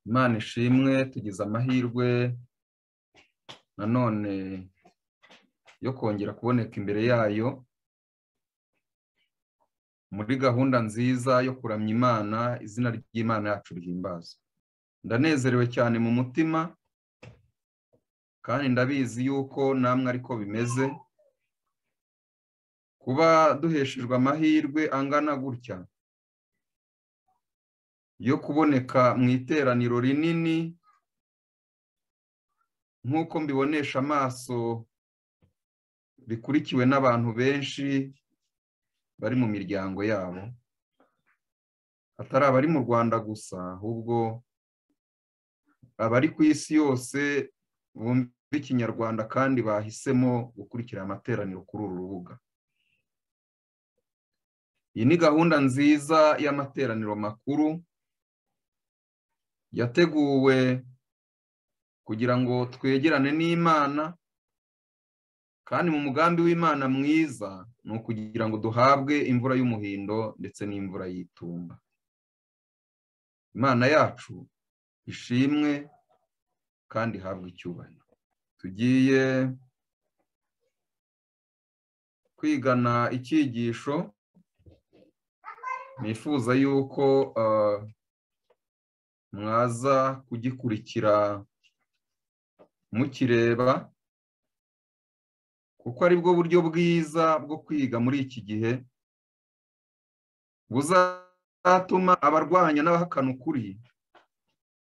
Imana ishimwe, tugize amahirwe nanone yo kongera kuboneka imbere yayo muri gahunda nziza yo kuramya Imana, izina ry'Imana yacu rihimbazwe. Ndanezerewe cyane mu mutima kandi ndabizi yuko namwe ariko bimeze, kuba duheshejwe amahirwe angana gutya yo kuboneka mu iteraniro rinini nk'uko mbibonesha amaso, bikurikiwe n'abantu benshi bari mu miryango yabo, atari abari mu Rwanda gusa, ahubwo abari ku isi yose bumva Ikinyarwanda kandi bahisemo gukurikira amateraniro kuri uru rubuga. Iyi ni gahunda nziza y'amateraniro makuru yateguwe kugira ngo twegerane n'Imana, kandi mu mugambi w'Imana mwiza ni ukugira ngo duhabwe imvura y'umuhindo ndetse n'imvura y'itumba. Imana yacu ishimwe kandi ihabwe icyubahiro. Tugiye kwigana icyigisho nifuza yuko mwaza kugikurikira mukireba, kuko ari bwo buryo bwiza bwo kwiga muri iki gihe buzatuma abarwanya n'abahakana ukuri,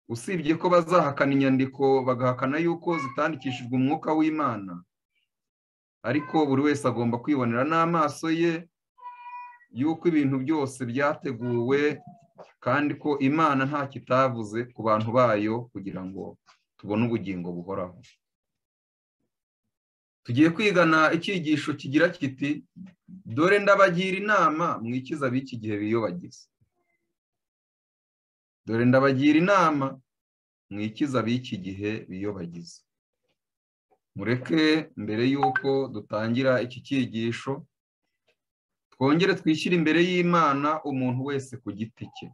usibye ko bazahakana inyandiko bagahakana yuko zitandikishijwe umwuka w'Imana, ariko buri wese agomba kwibonera n'amaso ye yuko ibintu byose byateguwe kandi ko Imana nta kitavuze ku bantu bayo kugira ngo tubone ubugingo buhoraho. Tugiye kwigana icyigisho kigira kiti, dore ndabagira inama mwikiza b'iki gihe biyobagiza. Dore ndabagira inama mwikiza b'iki gihe biyobagiza. Mureke mbere yuko dutangira iki cyigisho twongere twishyire imbere y'Imana umuntu wese ku giti cye,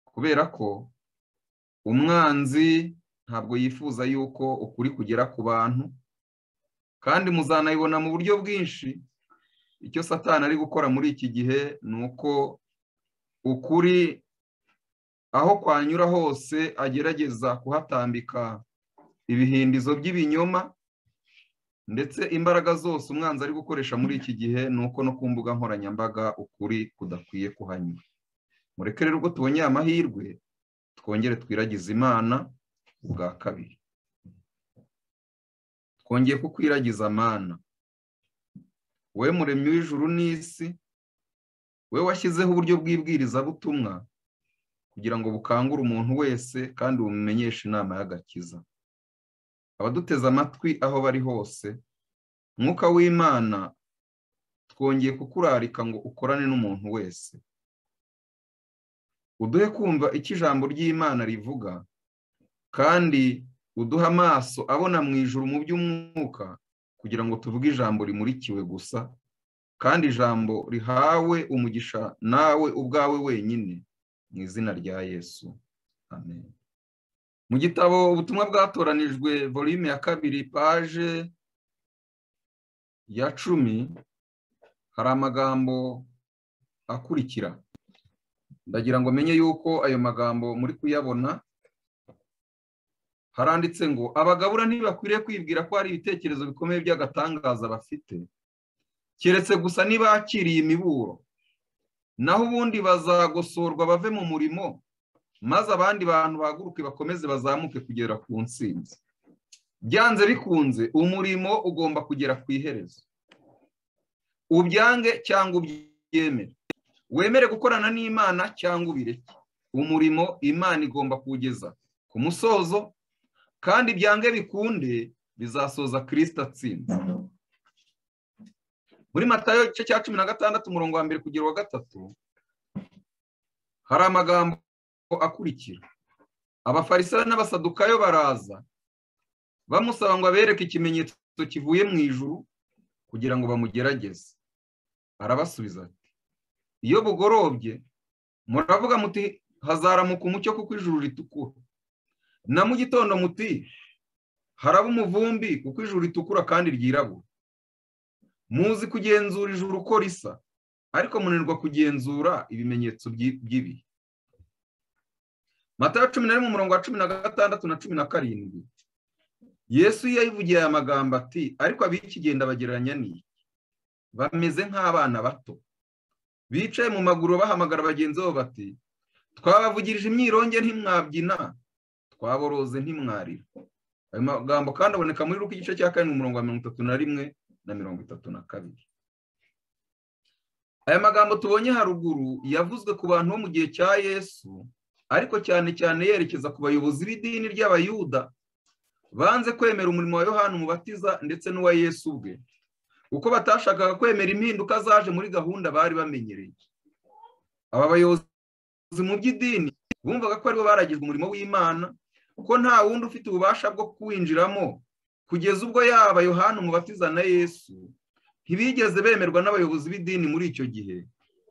kubera ko umwanzi ntabwo yifuza yuko ukuri kugera ku bantu, kandi muzanayibona mu buryo bwinshi. Icyo Satani ari gukora muri iki gihe ni uko ukuri aho kwanyura hose agerageza kuhatambika ibihindizo by'ibinyoma, ndetse imbaraga zose umwanzi ari gukoresha muri iki gihe ni uko no ku mbuga nkoranyambaga ukuri kudakwiye kuhanyura. Mureke rero ubwo tubonye amahirwe twongere twiragize Imana ubwa kabiri. Twongeye kukwiragiza Mana, wowe muremyi w'ijuru n'isi, wowe washyizeho uburyo bw'ibwirizabutumwa kugira ngo bukangure umuntu wese kandi bumumenyeshe inama y'agakiza. Abaduteze amatwi aho bari hose, Mwuka w'Imana twongeye kukurarika ngo ukorane n'umuntu wese, uduhe kumva icyo ijambo ry'Imana rivuga, kandi uduha amaso abona mu ijuru mu by'umwuka kugira ngo tuvuge ijambo rimurikiwe gusa, kandi ijambo rihawe umugisha nawe ubwawe wenyine, mu izina rya Yesu, amen. Mu gitabo ubutumwa bwatoranijwe volume ya 2 paje ya 10 hari amagambo akurikira. Ndagira ngo menye yuko ayo magambo muri kuyabona. Haranditse ngo, abagabura ntibakwiriye kwibwira ko hari ibitekerezo bikomeye by'agatangaza bafite, keretse gusa nibakiriye imiburo, naho ubundi bazagosorwa bave mu murimo, maze abandi bantu bahaguruke bakomeze bazamuke kugera ku ntsinzi. Byanze bikunze umurimo ugomba kugera ku iherezo, ubyange cyangwa ubyemere, wemere gukorana n'Imana cyangwa ubireke, umurimo Imana igomba kuwugeza ku musozo, kandi byange bikunde bizasoza Kristo atsinze. Muri Matayo igice cya 16 umurongo wa 1 kugera wa 3 hari amagambo akurikira. Abafarisayo n'abasadukayo baraza bamusaba ngo abereke ikimenyetso kivuye mu ijuru kugira ngo bamugerageze. Arabasubiza ati, iyo bugorobye muravuga muti hazaramuka umucyo kuko ijuru ritukura, na mu gitondo muti haraba umuvumbi kuko ijuru ritukura kandi ryirabura. Muzi kugenzura ijuru uko risa, ariko munanirwa kugenzura ibimenyetso by'ibihe. Matayo 11:16 na 17. Yesu yayivugiye aya magambo ati, ariko ab'ikigenda bagereranya n'iki? Bameze nk'abana bato bicaye mu maguru bahamagara bagenzi babo bati, twabavugirije imyironge ntimwabyina, twaboroze ntimwarira. Ayo magambo kandi aboneka muri Luka igice cya 4:31 na 32. Aya magambo tubonye haruguru yavuzwe ku bantu bo mu gihe cya Yesu, ariko cyane cyane yerekeza ku bayobozi b'idini ry'Abayuda banze kwemera umurimo wa Yohana Umubatiza ndetse n'uwa Yesu ubwe, kuko batashakaga kwemera impinduka zaje muri gahunda bari bamenyereye. Aba bayobozi mu by'idini bumvaga ko aribo baragizwe umurimo w'Imana, ko nta wundi ufite ububasha bwo kuwinjiramo, kugeza ubwo yaba Yohana Umubatiza na Yesu ntibigeze bemerwa n'abayobozi b'idini muri icyo gihe.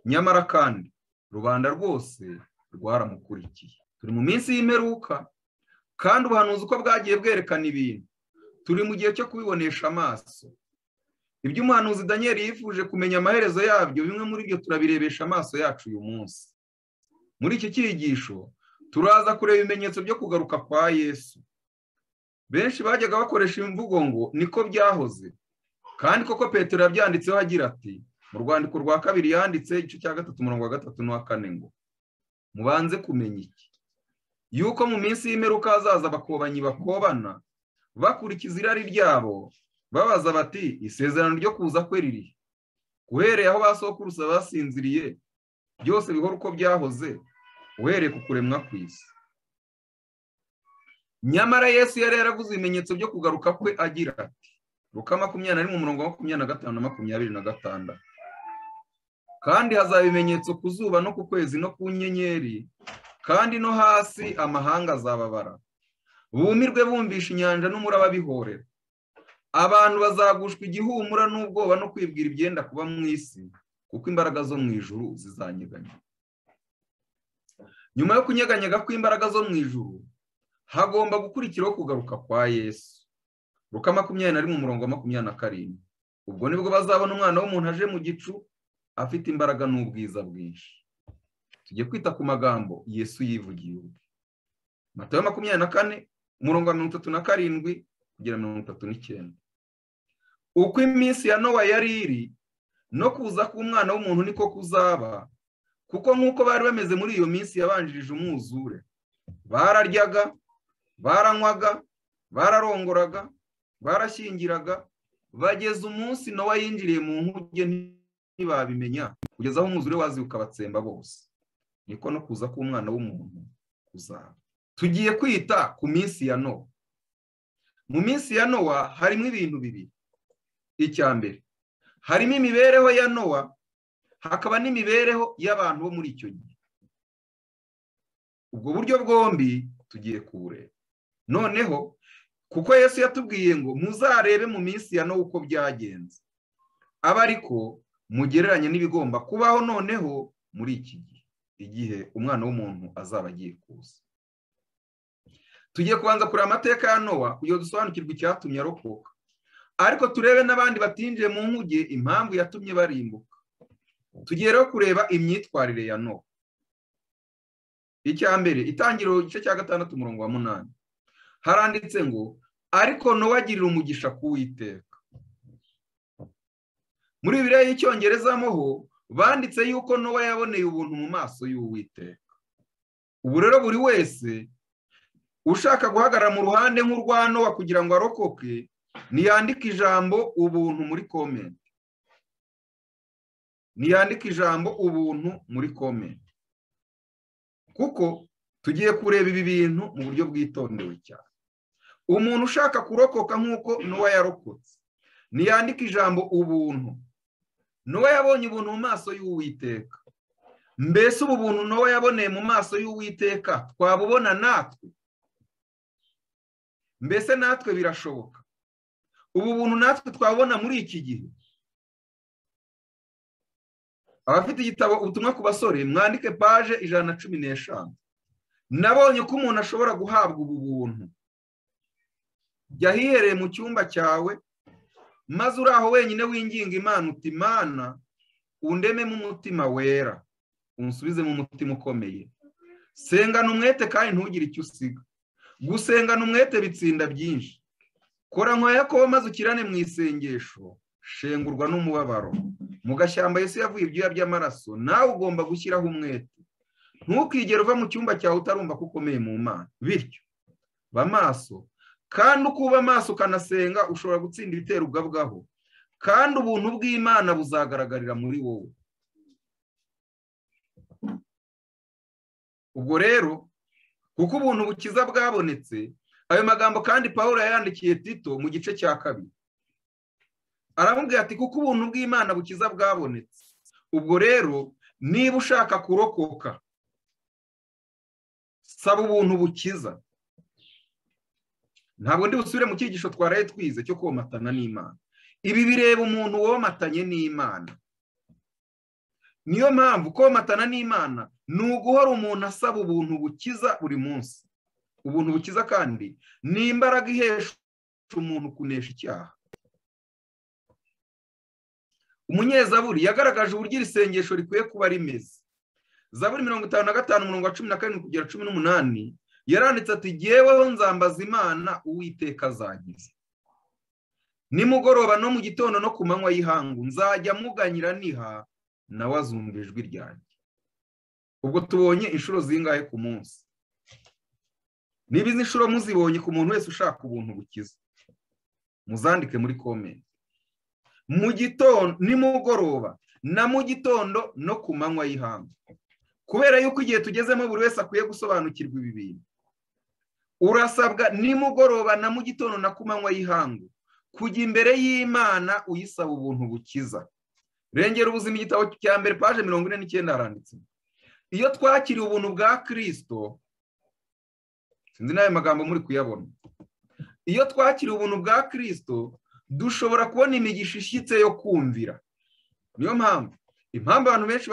Nyamara kandi rubanda rwose rwaramukurikiye. Turi mu minsi y'imperuka, kandi ubuhanuzi uko bwagiye bwerekana ibintu, turi mu gihe cyo kubibonesha amaso. Ibyo umuhanuzi Daniel yifuje kumenya amaherezo yabyo, bimwe muri byo turabirebesha amaso yacu uyu munsi. Muri iki cyigisho turaza kureba ibimenyetso byo kugaruka kwa Yesu. Benshi bajyaga bakoresha imvugo ngo niko byahoze, kandi koko Petero yabyanditseho agira ati, mu rwandiko rwa kabiri yanditse igice cya 3:3 n'uwa 4 ngo, mubanze kumenya iki? Yuko mu minsi y'imperuka hazaza abakobanyi bakobana, bakurikiza irari ryabo, babaza bati, isezerano ryo kuza kwe ririhe? Uhereye aho basokuruza basinziriye, byose bihora uko byahoze, uhereye ku kuremwa kw'isi. Nyamara Yesu yari yaravuze ibimenyetso byo kugaruka kwe agira ati, Luka 21:25 na 26, kandi hazaba ibimenyetso ku zuba no ku kwezi no ku nyenyeri, kandi no hasi amahanga azababara. Bumirwe bumvisha inyanja n'umuraba bihorera. Abantu bazagushwa igihumura n'ubwoba no kwibwira ibyenda kuba mu isi, kuko imbaraga zo mu ijuru zizanyeganyega. Nyuma yo kunyeganyega kw'imbaraga zo mu ijuru, hagomba gukurikiraho kugaruka kwa Yesu. Luka 21:27. Ubwo nibwo bazabona umwana w'umuntu aje mu gicu, afite imbaraga n'ubwiza bwinshi. Tugiye kwita ku magambo Yesu yivugiye ubwe. Matayo 24:37 kugera 39. Uko iminsi ya Nowa yari iri, no kuza k'umwana w'umuntu niko kuzaba, kuko nk'uko bari bameze muri iyo minsi yabanjirije umwuzure. Bararyaga, baranywaga, bararongoraga, barashyingiraga, bageza umunsi Nowa yinjiriye mu nkuge ntibabimenya, kugeza aho umwuzure wazi ukabatsemba bose. Niko no kuza k'umwana w'umuntu kuzaba. Tugiye kwita ku minsi ya Nowa. Mu minsi ya Nowa harimo ibintu bibiri. Icya mbere, harimo imibereho ya Nowa, hakaba n'imibereho y'abantu bo muri icyo gihe. Ubwo buryo bwombi tugiye kubureba. Noneho kuko Yesu yatubwiye ngo muzarebe mu minsi ya Nowa uko byagenze, aba ariko mugereranye n'ibigomba kubaho noneho muri iki gihe, igihe umwana w'umuntu azaba agiye kuza. Tugiye kubanza kureba amateka ya Nowa kugira dusobanukirwe icyatumye arokoka, ariko turebe n'abandi batinjiye mu nkuge impamvu yatumye barimbuka. Tugiye rero kureba imyitwarire ya Nowa. Icya mbere, Itangiriro igice cya 6:8, haranditse ngo, ariko Nowa agirira umugisha ku Uwiteka. Muri Bibiliya y'Icyongereza ho banditse yuko Nowa yaboneye ubuntu mu maso y'Uwiteka. Ubu rero buri wese ushaka guhagarara mu ruhande nk'urwa Nowa kugira ngo arokoke, niyandike ijambo ubuntu muri comment. Niyandike ijambo ubuntu muri comment. Kuko tugiye kureba ibi bintu mu buryo bwitondewe cyane. Umuntu ushaka kurokoka nk'uko Nowa yarokotse, niyandike ijambo ubuntu. Nowa yabonye ubuntu mu maso y'Uwiteka. Mbese ubu buntu Nowa yaboneye mu maso y'Uwiteka twabubona natwe? Mbese natwe birashoboka? Ubu buntu natwe twabona muri iki gihe? abafite igitabo ubutumwa ku basore mwandike paje 115. Nabonye ko umuntu ashobora guhabwa ubu buntu. Jya hihereye mu cyumba cyawe maze uri aho wenyine winginga Imana uti Imana undememo umutima wera unsubizemo umutima ukomeye. Sengana umwete kandi ntugire icyo usiga. Gusengana umwete bitsinda byinshi. Kora nka Yakobo maze ukirane mu isengesho, shengurwa n'umubabaro. Mu gashyamba Yesu yavuye ibyuya by'amaraso, nawe ugomba gushyiraho umwete. Ntukigere uva mu cyumba cyawe utarumva ko ukomeye mu Mana. Bityo ba maso, kandi uko uba maso ukanasenga ushobora gutsinda ibitero ugabwaho, kandi ubuntu bw'Imana buzagaragarira muri wowe. Ubwo rero kuko ubuntu bukiza bwabonetse, ayo magambo kandi Pawulo yayandikiye Tito mu gice cya 2. Aramubwira ati kuko ubuntu bw'Imana bukiza bwabonetse. Ubwo rero niba ushaka kurokoka, saba ubuntu bukiza. Ntabwo ndi busubire mu cyigisho twaraye twize cyo komatana n'Imana. Ibi bireba umuntu womatanye n'Imana. Niyo mpamvu komatana n'Imana ni uguhora umuntu asaba ubuntu bukiza buri munsi. Ubuntu bukiza kandi ni imbaraga ihesha umuntu kunesha icyaha. Umunyezaburi yagaragaje uburyo iri sengesho rikwiye kuba rimeze. Zaburi 55 umurongo wa 17 kugera 18 yaranditse ati jyeweho nzambaza Imana Uwiteka azagize. Nimugoroba no mu gitondo no ku manywa y'ihangu nzajya muganyira niha nawe azumva ijwi ryanjye. Ubwo tubonye inshuro zingahe ku munsi? Niba izi nshuro muzibonye ku muntu wese ushaka ubuntu bukiza, muzandike muri comment. Mu gitondo, nimugoroba na mu gitondo no ku manywa y'ihangu. Kubera yuko igihe tugezemo buri wese akwiye gusobanukirwa ibi bintu. Urasabwa nimugoroba na mu gitondo na ku manywa y'ihangu kujya imbere y'Imana uyisaba ubuntu bukiza. Rengera ubuzima igitabo cya mbere paje 49 haranditse. Iyo twakiriye ubuntu bwa Kristo, sinzi nayo magambo muri kuyabona. Iyo twakiriye ubuntu bwa Kristo, dushobora kubona imigisha ishyitse yo kumvira. Niyo mpamvu abantu benshi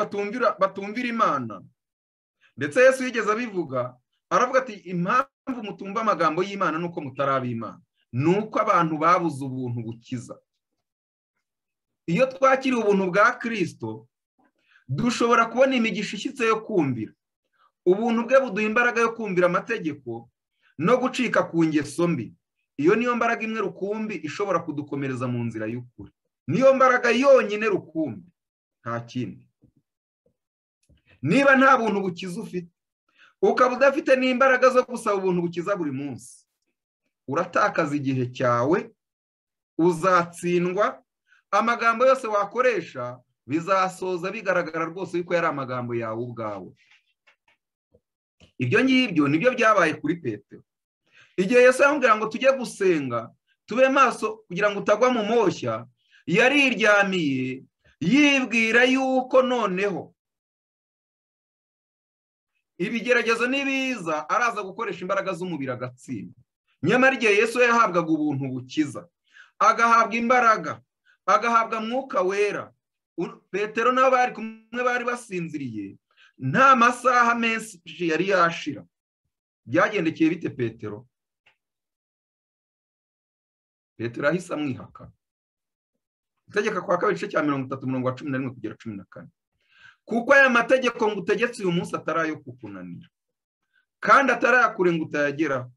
batumvira Imana. Ndetse Yesu yigeze abivuga, aravuga ati impamvu mutumva amagambo y'Imana nuko mutaraba Imana. Nuko abantu babuze ubuntu bukiza. Iyo twakiriye ubuntu bwa Kristo, dushobora kubona imigisha ishyitse yo kumvira. Ubuntu bwe buduha imbaraga yo kumvira amategeko no gucika ku ngeso mbi. Iyo niyo mbaraga imwe rukumbi ishobora kudukomereza mu nzira y'ukuri. Niyo mbaraga yonyine rukumbi, nta kindi. Niba nta buntu bukiza ufite, ukaba udafite n'imbaraga zo gusaba ubuntu bukiza buri munsi, uratakaza igihe cyawe, uzatsindwa, amagambo yose wakoresha bizasoza bigaragara rwose yuko yari amagambo yawe ubwawe. Ibyo ngibyo nibyo byabaye kuri Petero. Igihe Yesu yamubwira ngo tujye gusenga, tube maso kugira ngo utagwa mu moshya, yariryamiye yibwira yuko noneho ibigeragezo nibiza araza gukoresha imbaraga z'umubiri agatsinda. Nyamara igihe Yesu yahabwaga ubuntu bukiza, agahabwa imbaraga, agahabwa mwuka wera, Petero n'abari kumwe bari basinziriye, nta masaha menshi yari yashira. Byagendekeye bite Petero? Petero ahise amwihaka. Itegeka kwa kabiri gice cya 30 umurongo wa 11 kugera 14. Kuko aya mategeko ngo utegetse uyu munsi atarayo kukunanira, kandi atarayakure ngo utayageraho.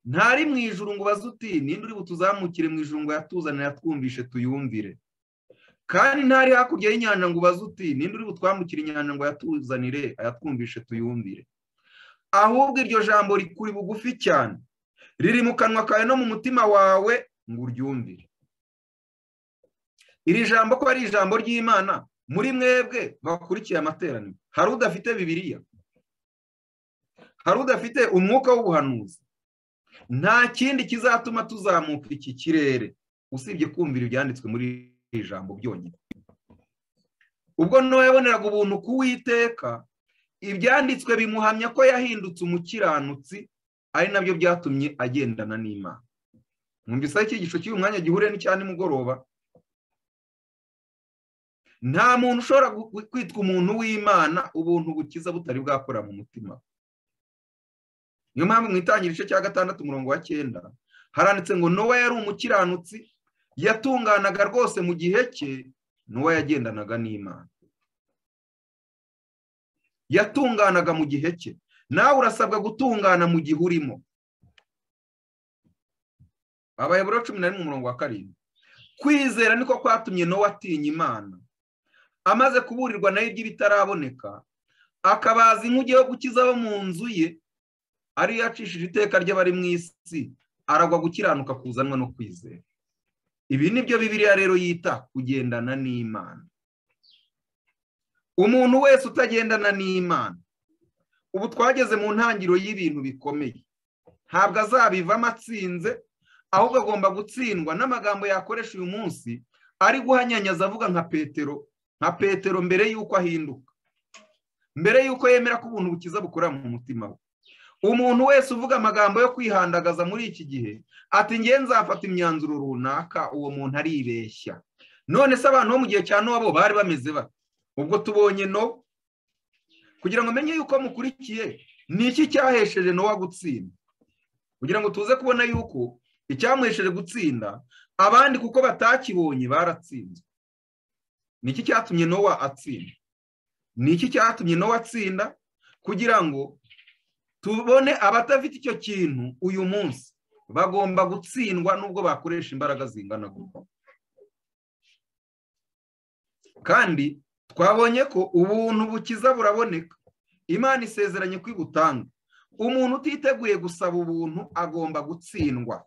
Ntari mu ijuru ngo bazuti ninde uri butuzamukire mu ijuru ngo yatuzanire yatwumvishe tuyumvire. Kandi ntari hakurya y'inyanja ngo bazuti ninde uri butwambukire inyanja ngo yatuzanire ayatwumvishe tuyumvire. Ahubwo iryo jambo rikuri bugufi cyane, riri mu kanwa kawe no mu mutima wawe ngo uryumvire. Iri jambo ko ari ijambo ry'Imana, muri mwebwe bakurikiye amateraniro, hari udafite Bibiliya, hari udafite umwuka w'ubuhanuzi, nta kindi kizatuma tuzamuka iki kirere usibye kumvira ibyanditswe muri iri jambo byonyine. Ubwo Nowa yaboneraga ubuntu k'Uwiteka, ibyanditswe bimuhamya ko yahindutse umukiranutsi, ari nabyo byatumye agendana n'Imana. Mwumvise icyigisho cy'uyu mwanya gihure n'icya nimugoroba. nta muntu ushobora kwitwa umuntu w'Imana ubuntu bukiza butari bwakora mu mutima. Niyo mpamvu mu Itangiriro igice cya 6 umurongo wa 9 haranditse ngo Nowa yari umukiranutsi, yatunganaga rwose mu gihe cye. Nowa yagendanaga n'Imana, yatunganaga mu gihe cye. Nawe urasabwa gutungana mu gihe urimo. Abayobora 11 umurongo wa 7. Kwizera niko kwatumye Nowa atinya Imana, amaze kuburirwa nayo iby'ibitaraboneka, akabaza inkuge yo gukiza abo mu nzu ye, ari yacishije iteka ry'abari mu isi, aragwa gukiranuka kuzanwa no kwizera. Ibi nibyo Bibiliya rero yita kugendana n'Imana. Umuntu wese utagendana n'Imana, ubu twageze mu ntangiriro y'ibintu bikomeye, ntabwo azabivamo atsinze, ahubwo agomba gutsindwa n'amagambo yakoresha uyu munsi ari guhanyanyaza avuga nka Petero mbere y'uko ahinduka, mbere y'uko yemera ko ubuntu bukiza bukora mu mutima we. Umuntu wese uvuga amagambo yo kwihandagaza muri iki gihe ati ngiye nzafata imyanzuro runaka, uwo muntu aribeshya. None se abantu bo mu gihe cya Nowa bo bari bameze bate? Ubwo tubonye Nowa, kugira ngo menye yuko mukurikiye ni iki cyahesheje Nowa gutsinda, kugira ngo tuze kubona yuko icyamuhesheje gutsinda abandi kuko batakibonye baratsinze. Ni iki cyatumye Nowa atsinda? Ni iki cyatumye Nowa atsinda? Kugira ngo tubone abatafite icyo kintu uyu munsi bagomba gutsindwa nubwo bakoresha imbaraga zingana gutya. Kandi twabonye ko ubuntu bukiza buraboneka, Imana isezeranye kwibutanga. Umuntu utiteguye gusaba ubuntu agomba gutsindwa.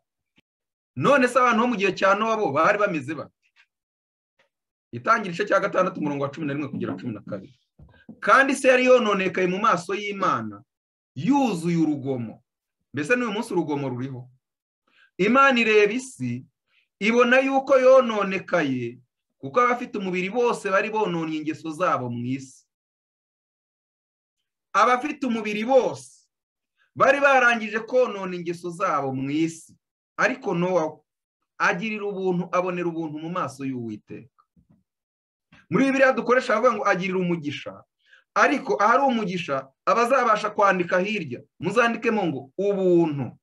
None se abantu bo mu gihe cya Nowa bo bari bameze bate? Itangiriro igice cya 6 umurongo wa 11 kugera 12. Kandi se yari yononekaye mu maso y'Imana, yuzuye urugomo. Mbese n'uyu munsi urugomo ruriho. Imana ireba isi, ibona yuko yononekaye, kuko abafite umubiri bose bari bononye ingeso zabo mu isi. Abafite umubiri bose bari barangije konona ingeso zabo mu isi, ariko Nowa agirira ubuntu, abonera ubuntu mu maso y'Uwiteka. Muri Bibiliya dukoresha bavuga ngo agirira umugisha, ariko ahari umugisha abazabasha kwandika hirya muzandikemo ngo ubuntu.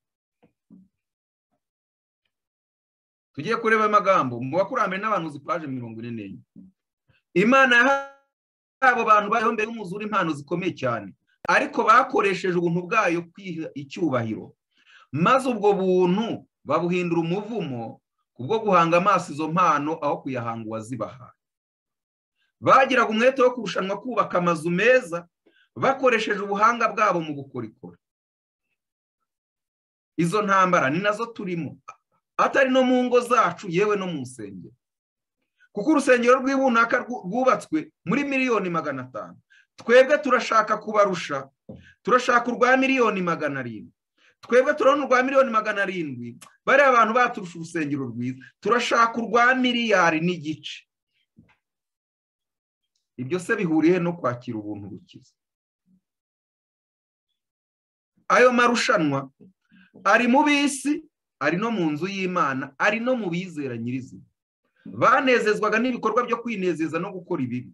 Tugiye kureba amagambo mu Bakurambere n'Abahanuzi paje 44. Imana abo bantu bayo mbere umuzura impano zikomeye cyane, ariko bakoresheje ubuntu bwayo kwiha icyubahiro, maze ubwo buntu babuhindura umuvumo kubwo guhanga amaso izo mpano aho kuyahanga uwazibahaye. Bagiraga umwete wo kurushanwa kubaka amazu meza bakoresheje ubuhanga bwabo mu bukorikori. Izo ntambara ni nazo turimo, atari no mu ngo zacu, yewe no mu nsengero. Kuko urusengero rw'ibunaka rwubatswe muri miliyoni 500, twebwe turashaka kubarusha, turashaka urwa miliyoni 700. Twebwe turabona urwa miliyoni 700, bari abantu baturusha urusengero rwiza, turashaka urwa miliyari n'igice. Ibyo se bihuriye no kwakira ubuntu bukiza? Ayo marushanwa ari mu bisi, ari no mu nzu y'Imana, ari no mu bizera nyirizina. Banezezwaga n'ibikorwa byo kwinezeza no gukora ibibi,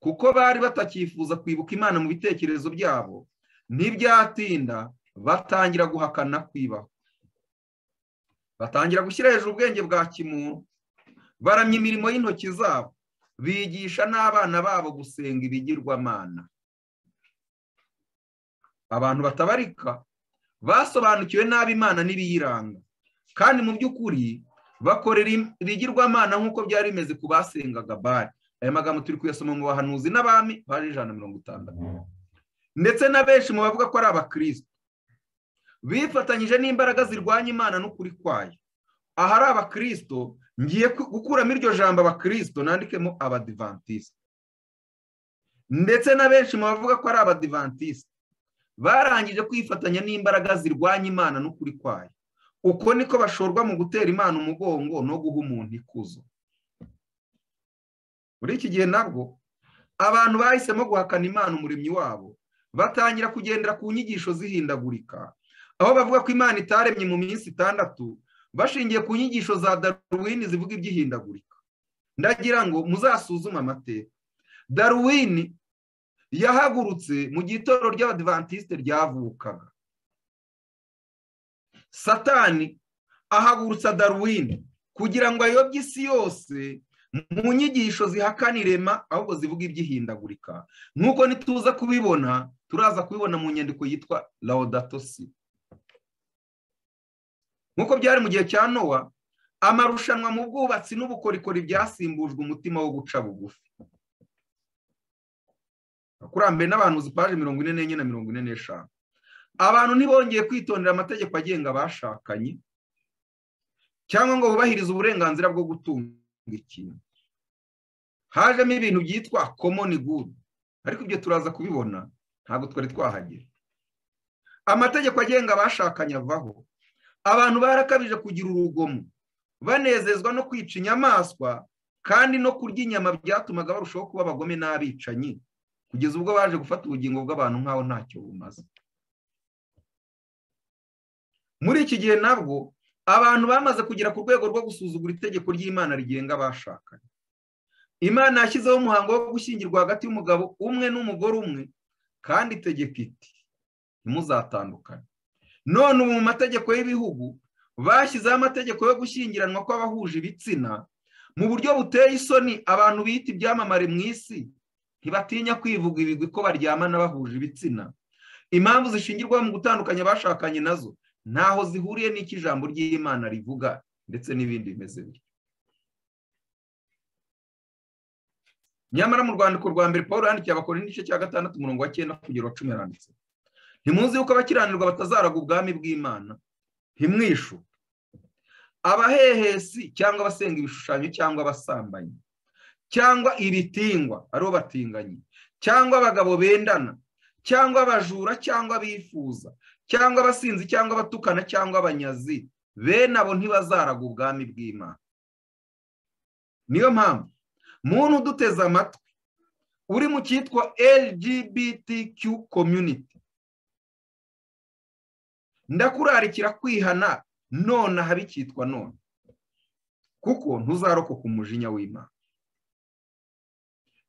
kuko bari batakifuza kwibuka Imana mu bitekerezo byabo. Ntibyatinda batangira guhakana kwibaho, batangira gushyira hejuru ubwenge bwa kimuntu, baramya imirimo y'intoki zabo, bigisha n'abana babo gusenga ibigirwamana. Abantu batabarika basobanukiwe nabi Imana n'ibiyiranga, kandi mu by'ukuri bakorera ibigirwamana nk'uko byari bimeze ku basengaga Bali. Aya magambo turi kuyasoma mu Bahanuzi n'Abami paje 160. Ndetse na benshi mu bavuga ko ari abakristo bifatanyije n'imbaraga zirwanya Imana n'ukuri kwayo. Ahari abakristo ngiye gukuramo iryo jambo abakristo nandikemo abadivantiste. Ndetse na benshi mu bavuga ko ari abadivantiste barangije kwifatanya n'imbaraga zirwanya Imana n'ukuri kwayo. Uko niko bashorwa mu gutera Imana umugongo no guha umuntu ikuzo. Muri iki gihe nabwo abantu bahisemo guhakana Imana umuremyi wabo, batangira kugendera ku nyigisho zihindagurika, aho bavuga ko Imana itaremye mu minsi 6 bashingiye ku nyigisho za Darwin zivuga iby'ihindagurika. ndagira ngo muzasuzume amateka. Darwin yahagurutse mu gitoro ry'abadivantiste ryavukaga. Satani ahagurutsa Darwin kugira ngo ayobye isi yose mu nyigisho zihakana irema, ahubwo zivuga iby'ihindagurika. Nk'uko nituza kubibona, turaza kubibona mu nyandiko yitwa Laudato Si. Nk'uko byari mu gihe cya Nowa, amarushanwa mu bwubatsi n'ubukorikori byasimbujwe umutima wo guca bugufi. Akurambere n'abantu zipaje 44 na 45. Abantu ntibongeye kwitondera amategeko agenga abashakanye cyangwa ngo bubahirize uburenganzira bwo gutunga ikintu. Hajemo ibintu byitwa common good, ariko ibyo turaza kubibona, ntabwo twari twahagera. Amategeko agenga abashakanye avaho. Abantu barakabije kugira urugomo, banezezwa no kwica inyamaswa kandi no kurya inyama byatumaga barushaho kuba abagome n'abicanyi, kugeza ubwo baje gufata ubugingo bw'abantu nk'aho ntacyo bumaze. Muri iki gihe nabwo abantu bamaze kugera ku rwego rwo gusuzugura itegeko ry'Imana rigenga abashakanye. Imana yashyizeho umuhango wo gushyingirwa hagati y'umugabo umwe n'umugore umwe, kandi itegeko iti ntimuzatandukane. None ubu mu mategeko y'ibihugu bashyizeho amategeko yo gushyingiranwa kw'abahuje ibitsina mu buryo buteye isoni. Abantu bita ibyamamare mu isi ntibatinya kwivuga ibigwi ko baryamana bahuje ibitsina. Impamvu zishingirwaho mu gutandukanya abashakanye nazo ntaho zihuriye n'iki ijambo ry'Imana rivuga, ndetse n'ibindi bimeze bityo. Nyamara mu rwandiko rwa mbere Pawulo yandikiye Abakorinto igice cya 6 umurongo wa 9 kugera 10 yaranditse, ntimuzi yuko abakiranirwa batazaraga ubwami bw'Imana? Ntimwishuke. Abahehesi cyangwa abasenga ibishushanyo cyangwa abasambanyi cyangwa ibitingwa aribo batinganyi cyangwa abagabo bendana cyangwa abajura cyangwa abifuza cyangwa abasinzi cyangwa abatukana cyangwa abanyazi, bene abo ntibazaraga ubwami bw'Imana. Niyo mpamvu muntu uduteze amatwi uri mu cyitwa LGBTQ community, ndakurarikira kwihana none habikitwa none, kuko ntuzarokoka umujinya w'Imana.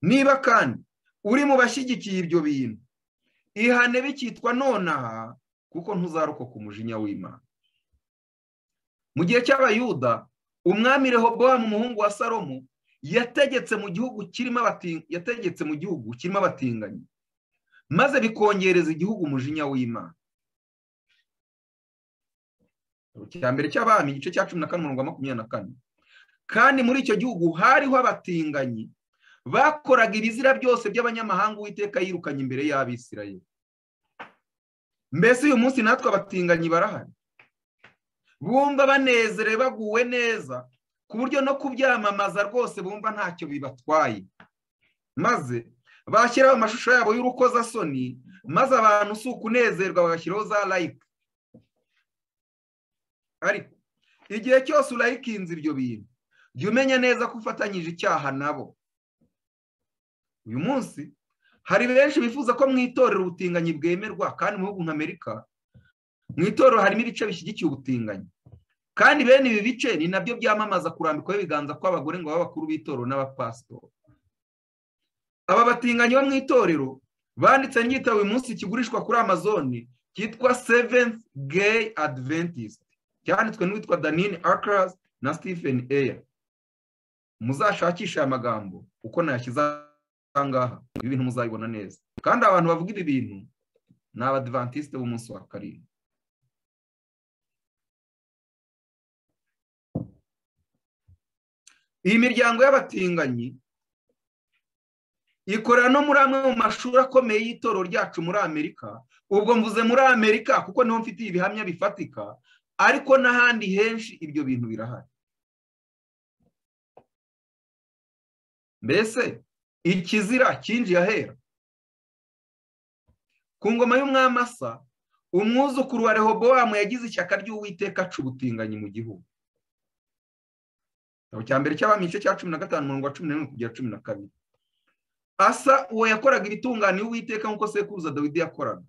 Niba kandi uri mu bashyigikiye ibyo bintu, ihane bikitwa nonaha, kuko ntuzarokoka umujinya w'Imana. Mu gihe cy'Abayuda, umwami Rehobowamu umuhungu wa Salomo yategetse mu gihugu kirimo abatinganyi, maze bikongereza igihugu umujinya w'Imana. Cya mbere cy'Abami igice cya 14 umurongo wa 24. Kandi muri icyo gihugu hariho abatinganyi bakoraga ibizira byose by'abanyamahanga Uwiteka yirukanye imbere y'Abisirayeli. Mbese uyu munsi natwe abatinganyi barahari, bumva banezerewe baguwe neza ku buryo no kubyamamaza rwose bumva ntacyo bibatwaye, maze bashyiraho amashusho yabo y'urukozasoni, maze abantu si ukunezerwa bagashyiraho za like. Ariko igihe cyose urayikinze ibyo bintu, jya umenya neza ko ufatanyije icyaha nabo. Uyu munsi hari benshi bifuza ko mu itorero ubutinganyi bwemerwa, kandi mu bihugu nka Amerika mu itorero harimo ibice bishyigikiye ubutinganyi, kandi bene ibi bice ni nabyo byamamaza kurambikwaho ibiganza kw'abagore ngo babe bakuru b'itorero n'abapasitori. Aba batinganyi bo mu itorero banditse n'igitabo uyu munsi kigurishwa kuri Amazon cyitwa Seventh Gay Adventist, cyanditswe n'uwitwa Danine Akras na Stephen Ayer. Muzashakisha aya magambo uko nayashyize ahangaha, ibi bintu muzabibona neza. Kandi abantu bavuga ibi bintu ni Abadventiste b'umunsi wa karindwi. Iyi miryango y'abatinganyi ikorera no muri amwe mu mashuri akomeye y'itorero ryacu muri Amerika. Ubwo mvuze muri Amerika kuko niho mfitiye ibihamya bifatika, ariko n'ahandi henshi ibyo bintu birahari. Mbese ikizira cyinjiye ahera. Ku ngoma y'umwami Asa, umwuzukuru wa Rehobowamu yagize ishyaka ry'Uwiteka aca ubutinganyi mu gihugu. Cya mbere cy'Abami igice cya 15 umurongo wa 11 kugera 12. Asa uwo yakoraga ibitunganiye Uwiteka nk'uko sekuruza Dawidi yakoraga,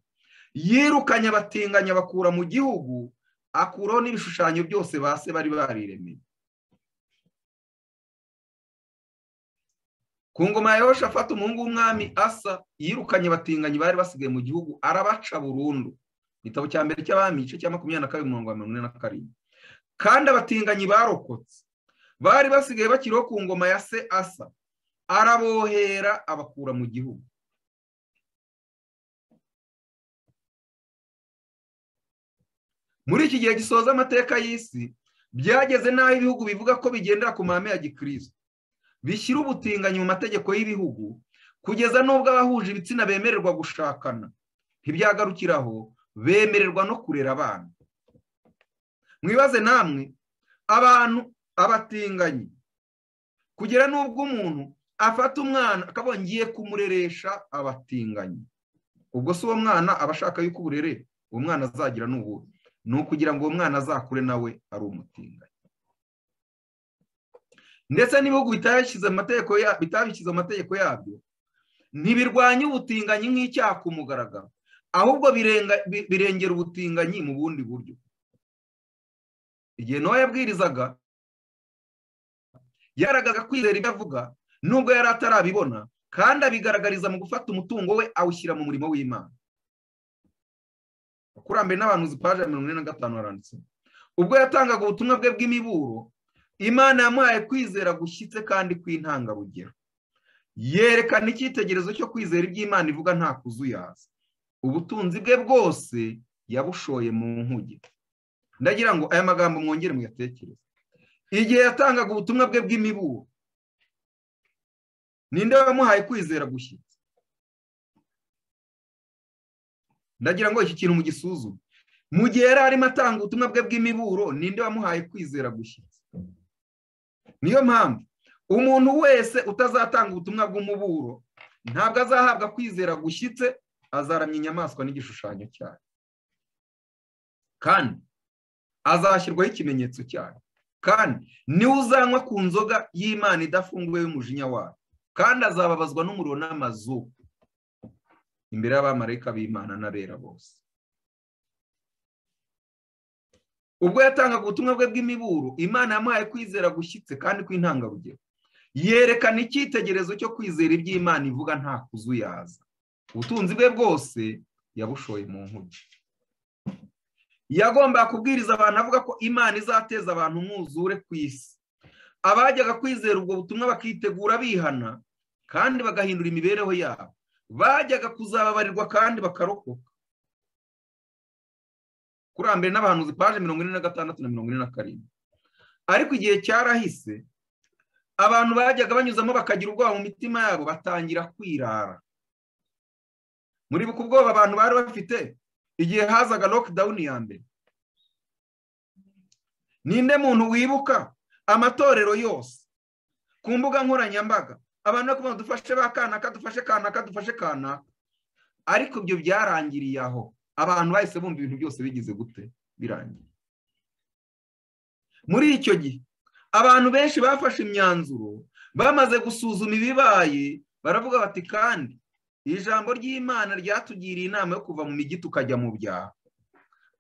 yirukanye abatinganyi bakura mu gihugu, akuraho n'ibishushanyo byose base bari bariremeye. ku ngoma ya Yehoshafati umuhungu w'umwami Asa yirukanye abatinganyi bari basigaye mu gihugu arabaca burundu. Igitabo cya mbere cy'Abami igice cya 22:47. Kandi abatinganyi barokotse bari basigaye bakiriho ku ngoma ya se Asa arabohera abakura mu gihugu. Muri iki gihe gisoza amateka y'isi byageze n'aho ibihugu bivuga ko bigendera ku mahame ya Gikristo bishyira ubutinganyi mu mategeko y'ibihugu kugeza n'ubwo abahuje ibitsina bemererwa gushakana. Ntibyagarukiraho, bemererwa no kurera abana. Mwibaze namwe abantu abatinganyi kugera n'ubwo umuntu afata umwana akabona ngiye kumureresha abatinganyi. Ubwo se uwo mwana aba ashaka yuko uburere uwo mwana azagira n'ubu ni ukugira ngo uwo mwana azakure nawe ari umutinganyi. Ndetse n'ibihugu bitabishyize mu mategeko yabyo ntibirwanya ubutinganyi nk'icyaha ku mugaragaro, ahubwo birengera ubutinganyi mu bundi buryo. Igihe Nowa yabwirizaga yaragaga kwizera ibyo avuga nubwo yari atarabibona, kandi abigaragariza mu gufata umutungo we awushyira mu murimo w'Imana. Abakurambere n'abahanuzi paje 45 haranditse ubwo yatangaga ubutumwa bwe bw'imiburo, Imana yamuhaye kwizera gushyitse kandi kw'intangarugero. Yerekana icyitegererezo cyo kwizera iby'Imana ivuga nta kuzuyaza. Ubutunzi bwe bwose yabushoye mu nkuge. Ndagira ngo aya magambo mwongere muyatekereze. Igihe yatangaga ubutumwa bwe bw'imiburo, ninde wamuhaye kwizera gushyitse? Ndagira ngo iki kintu mugisuzume. Mu gihe yari arimo atanga ubutumwa bwe bw'imiburo, ninde wamuhaye kwizera gushyitse? Niyo mpamvu umuntu wese utazatanga ubutumwa bw'umuburo ntabwo azahabwa kwizera gushyitse, azaramya inyamaswa n'igishushanyo cyayo, kandi azashyirwaho ikimenyetso cyayo, kandi niwe uzanywa ku nzoga y'Imana idafunguye y'umujinya wayo, kandi azababazwa n'umuriro n'amazuku imbere y'abamarayika b'Imana n'abera bose. Ubwo yatangaga ubutumwa bwe bw'imiburo, Imana yamuhaye kwizera gushyitse kandi kw'intangarugero. Yerekana icyitegererezo cyo kwizera iby'Imana ivuga nta kuzuyaza. Ubutunzi bwe bwose yabushoye mu nkuge. Yagombaga kubwiriza abantu avuga ko Imana izateza abantu umwuzure ku isi. Abajyaga kwizera ubwo butumwa bakitegura bihana kandi bagahindura imibereho yabo, bajyaga kuzababarirwa kandi bakarokoka. Kurambere n'abahanuzi paje 46 na 47. Ariko igihe cyarahise, abantu bajyaga banyuzamo bakagira ubwoba mu mitima yabo, batangira kwirara. Muri buku ubwoba abantu bari bafite igihe hazaga lockdown ya mbere. Ninde muntu wibuka amatorero yose ku mbuga nkoranyambaga abantu bakubona dufashe bakanaka, dufashe kanaka, dufashe kanaka? Ariko ibyo byarangiriye aho. Abantu bahise bumva ibintu byose bigize gute birangiye. Muri icyo gihe abantu benshi bafashe imyanzuro, bamaze gusuzuma ibibaye, baravuga bati kandi ijambo ry'Imana ryatugiriye inama yo kuva mu migi tukajya mu byaha.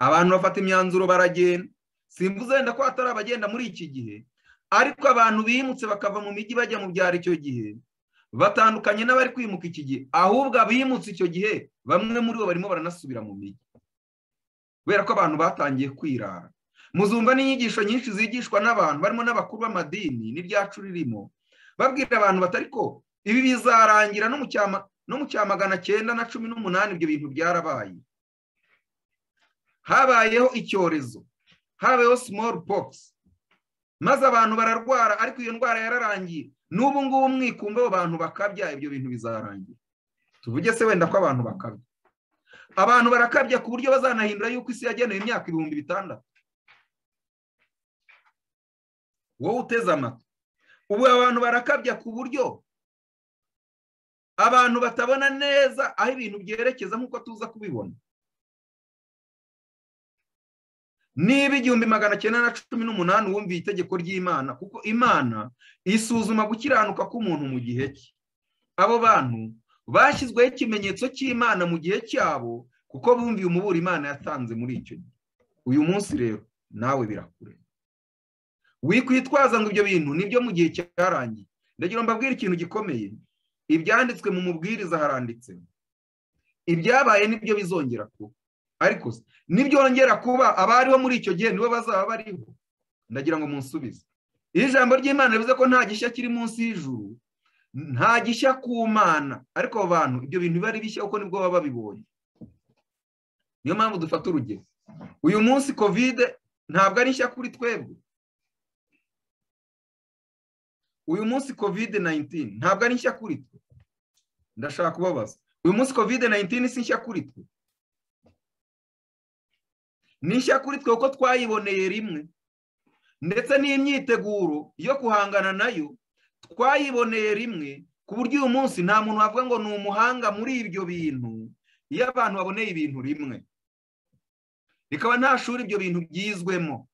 Abantu bafata imyanzuro baragenda. Simvuze wenda ko hatari abagenda muri iki gihe, ariko abantu bimutse bakava mu migi bajya mu byaro icyo gihe batandukanye n'abari kwimuka iki gihe. Ahubwo abimutse icyo gihe bamwe muri bo barimo baranasubira mu migi kubera ko abantu batangiye kwirara. Muzumva n'inyigisho nyinshi zigishwa n'abantu barimo n'abakuru b'amadini n'iryacu ririmo babwira abantu batari ko ibi bizarangira no mu cya 1918 ibyo bintu byarabaye. Habayeho icyorezo, habayeho smallpox, maze abantu bararwara, ariko iyo ndwara yararangiye. N'ubu ngubu mwikumva abo bantu bakabya, ibyo bintu bizarangira. Tuvuge se wenda ko abantu bakabya, abantu barakabya ku buryo bazanahindura yuko isi yagenewe imyaka 6,000. Wowe uteze amatwi, ubu abantu barakabya ku buryo abantu batabona neza aho ibintu byerekeza nk'uko tuza kubibona. Niba 1918 wumviye itegeko ry'Imana, kuko Imana isuzuma gukiranuka k'umuntu mu gihe cye, abo bantu bashyizweho ikimenyetso cy'Imana mu gihe cyabo kuko bumviye umuburo Imana yatanze muri icyo gihe. Uyu munsi rero nawe birakure. Wikwitwaza ngo ibyo bintu nibyo mu gihe cyarangiye. ndagira ngo mbabwire ikintu gikomeye. Ibyanditswe mu mubwiriza haranditse ibyabaye nibyo bizongera kuba, ariko nibyongera kuba abariho muri icyo gihe nibo bazaba bariho. Ndagira ngo munsubize, iyo ijambo ry'Imana bivuze ko nta gishya kiri munsi y'ijuru, nta gishya ku Mana, ariko abo bantu ibyo bintu biba ari bishya kuko nibwo baba babibonye. Niyo mpamvu dufata urugero, uyu munsi covid ntabwo ari nshya kuri twebwe. Uyu munsi covid-19 ntabwo ari nshya kuri twe. Ndashaka kubabaza, uyu munsi covid-19 si nshya kuri twe? Ni nshya kuri twe kuko twayiboneye rimwe, ndetse n'imyiteguro yo guhangana nayo twayiboneye rimwe, ku buryo uyu munsi nta muntu wavuga ngo ni umuhanga muri ibyo bintu iyo abantu baboneye ibintu rimwe. Bikaba nta shuri ibyo bintu byizwemo.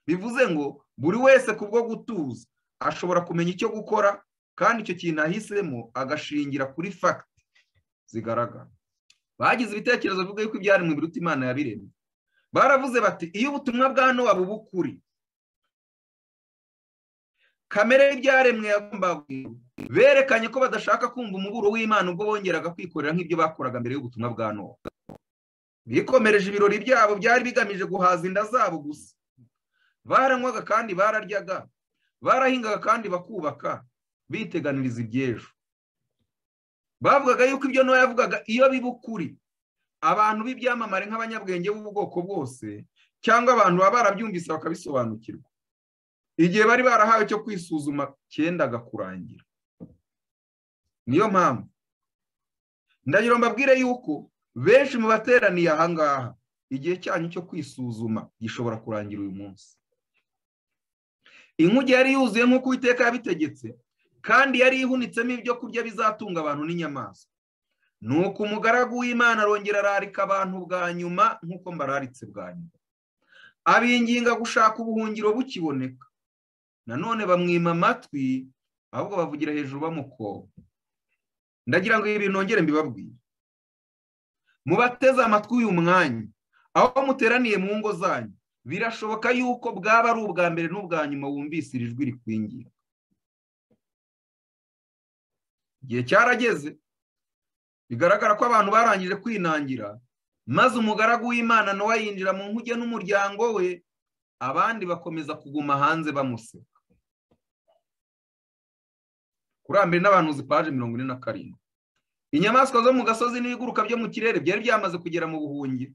Bivuze ngo buri wese kubwo gutuza ashobora kumenya icyo gukora, kandi icyo kintu ahisemo agashingira kuri fact zigaragara. Bagize ibitekerezo bivuga yuko ibyaremwe biruta Imana yabiremye. Baravuze bati iyo ubutumwa bwa Nowa buba ukuri, kamere y'ibyaremwe yagombaga, berekanye ko badashaka kumva umuburo w'Imana ubwo bongeraga kwikorera nk'ibyo bakoraga mbere y'ubutumwa bwa Nowa. Bikomereje ibirori byabo byari bigamije guhaza inda zabo gusa. Baranywaga kandi bararyaga, barahingaga kandi bakubaka, biteganiriza iby'ejo. Bavugaga yuko ibyo Nowa yavugaga iyo biba ukuri, abantu b'ibyamamare nk'abanyabwenge b'ubwoko bwose cyangwa abantu baba barabyumvise bakabisobanukirwa, igihe bari barahawe cyo kwisuzuma cyendaga kurangira. Niyo mpamvu ndagira mbabwire yuko benshi mu bateraniye aha ngaha, igihe cyanyu cyo kwisuzuma gishobora kurangira uyu munsi. Inkuge yari yuzuye nk'uko Uwiteka yabitegetse, kandi yari ihunitsemo ibyo kurya bizatunga abantu n'inyamaswa. Nuko umugaragu w'Imana arongera ararika abantu bwa nyuma nk'uko mbararitse bwa nyuma, abinginga gushaka ubuhungiro bukiboneka. Nanone bamwima amatwi, ahubwo bavugira hejuru bamukoba. Ndagira ngo ibi bintu nongere mbibabwire. Mubateze amatwi uyu mwanya, aho muteraniye mu ngo zanyu, birashoboka yuko bwaba ari ubwa mbere n'ubwa nyuma wumvise iri jwi rikwinginga. Igihe cyarageze, bigaragara ko abantu barangije kwinangira, maze umugaragu w'Imana Nowa yinjira mu nkuge n'umuryango we, abandi bakomeza kuguma hanze bamuseka. Kurambere n'abantu paje 47. Inyamaswa zo mu gasozi n'ibiguruka byo mu kirere byari byamaze kugera mu buhungiro.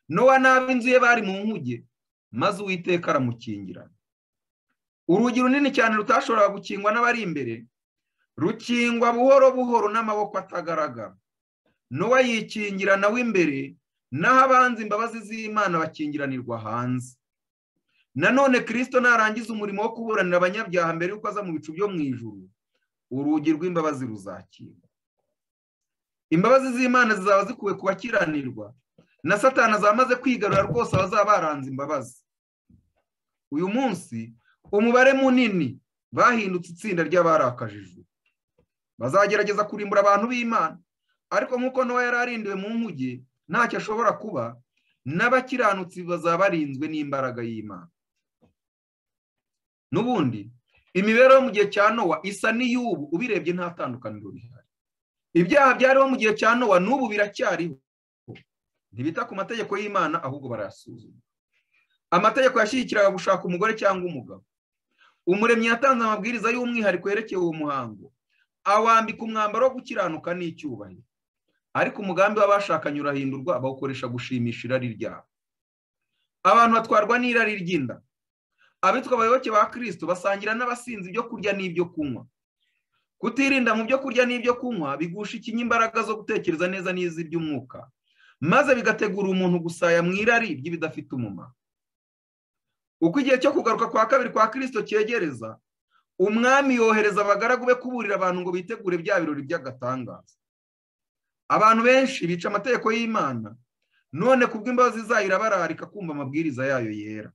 Nowa n'ab'inzu ye bari mu nkuge, maze Uwiteka aramukingira. Urugi runini cyane rutashoboraga gukingwa n'abari imbere, rukingwa buhoro buhoro n'amaboko atagaragara. Nowa yikingira nawe imbere, naho abanzi imbabazi z'Imana bakingiranirwa hanze. Nanone Kristo narangiza umurimo wo kuburanira abanyabyaha mbere yuko aza mu bicu byo mu ijuru, urugi rw'imbabazi ruzakingwa. Imbabazi z'Imana zizaba zikuwe ku bakiranirwa, na Satani azamaze kwigarura rwose abazaba baranze imbabazi. Uyu munsi umubare munini bahindutse itsinda ry'abarakaje ijuru. Bazagerageza kurimbura abantu b'Imana, ariko nk'uko Nowa yari arindiwe mu nkuge ntacyo ashobora kuba, n'abakiranutsi bazaba barinzwe n'imbaraga y'Imana. N'ubundi imibereho mu gihe cya Nowa isa n'iy'ubu, ubirebye nta tandukaniro rihari. Ibyaha byariho mu gihe cya Nowa n'ubu biracyariho. Ntibita ku mategeko y'Imana, ahubwo barayasuzuma. Amategeko yashyigikiraga gushaka umugore cyangwa umugabo. Umuremyi yatanze amabwiriza y'umwihariko yerekeye uwo muhango, awambika umwambaro wo gukiranuka n'icyubahiro. Ariko umugambi w'abashakanye urahindurwa, bawukoresha gushimisha irari ryabo. Abantu batwarwa n'irari ry'inda. Abitwa abayoboke ba Kristo basangira n'abasinzi ibyo kurya n'ibyo kunywa. Kutirinda mu byo kurya n'ibyo kunywa bigusha ikinya imbaraga zo gutekereza neza n'iz'iby'umwuka, maze bigategura umuntu gusaya mu irari ry'ibidafite umumaro. Uko igihe cyo kugaruka kwa kabiri kwa Kristo cyegereza, umwami yohereza abagaragu be kuburira abantu ngo bitegure bya birori by'agatangaza. Abantu benshi bica amategeko y'Imana, none kubw'imbabazi zayo irabararika kumva amabwiriza yayo yera.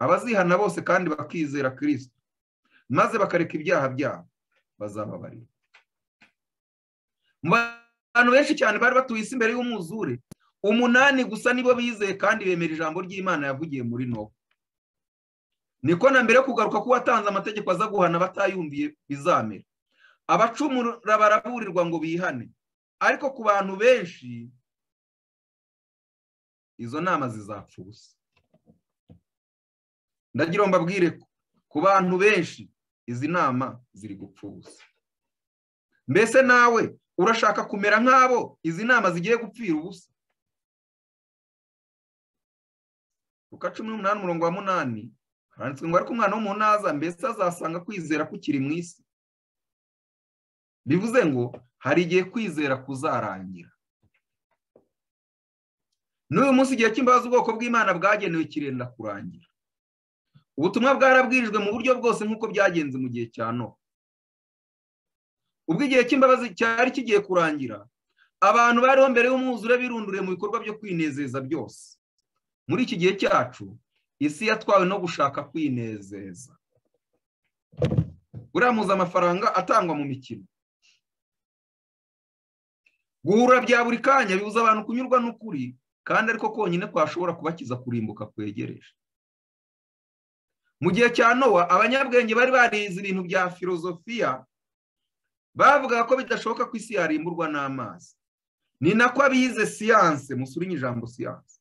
Abazihana bose kandi bakizera Kristo, maze bakareka ibyaha byabo, bazababarira. Mu bantu benshi cyane bari batuye isi imbere y'umwuzure, 8 gusa nibo bizeye kandi bemera ijambo ry'Imana yavugiye muri Nowa. niko na mbere yo kugaruka ko watanze amategeko aza guhana batayumviye bizamera. Abacumura baraburirwa ngo bihane, ariko ku bantu benshi izo nama zizapfa ubusa. Ndagira ngo mbabwire ko ku bantu benshi izi nama ziri gupfa ubusa. Mbese nawe urashaka kumera nk'abo izi nama zigiye gupfira ubusa? Luka 18:8 handitswe ngo ariko umwana w'umuntu naza, mbese azasanga kwizera kukiri mu isi? Bivuze ngo hari igihe kwizera kuzarangira. N'uyu munsi igihe cy'imbabazi ubwoko bw'Imana bwagenewe kirenda kurangira. Ubutumwa bwarabwirijwe mu buryo bwose nk'uko byagenze mu gihe cya Nowa. Ubwo igihe cy'imbabazi cyari kigiye kurangira, abantu bariho mbere y'umwuzure birunduriye mu bikorwa byo kwinezeza byose. Muri iki gihe cyacu isi yatwawe no gushaka kwinezeza. Uramuza amafaranga atangwa mu mikino, guhura bya buri kanya bibuza abantu kunyurwa n'ukuri, kandi ariko konyine kwashobora kubakiza kurimbuka kwegereje. Mu gihe cya Nowa abanyabwenge bari barize ibintu bya filozofiya, bavuga ko bidashoboka ko isi yarimburwa n'amazi. Ni nako abize siyanse, musurinye ijambo siyanse,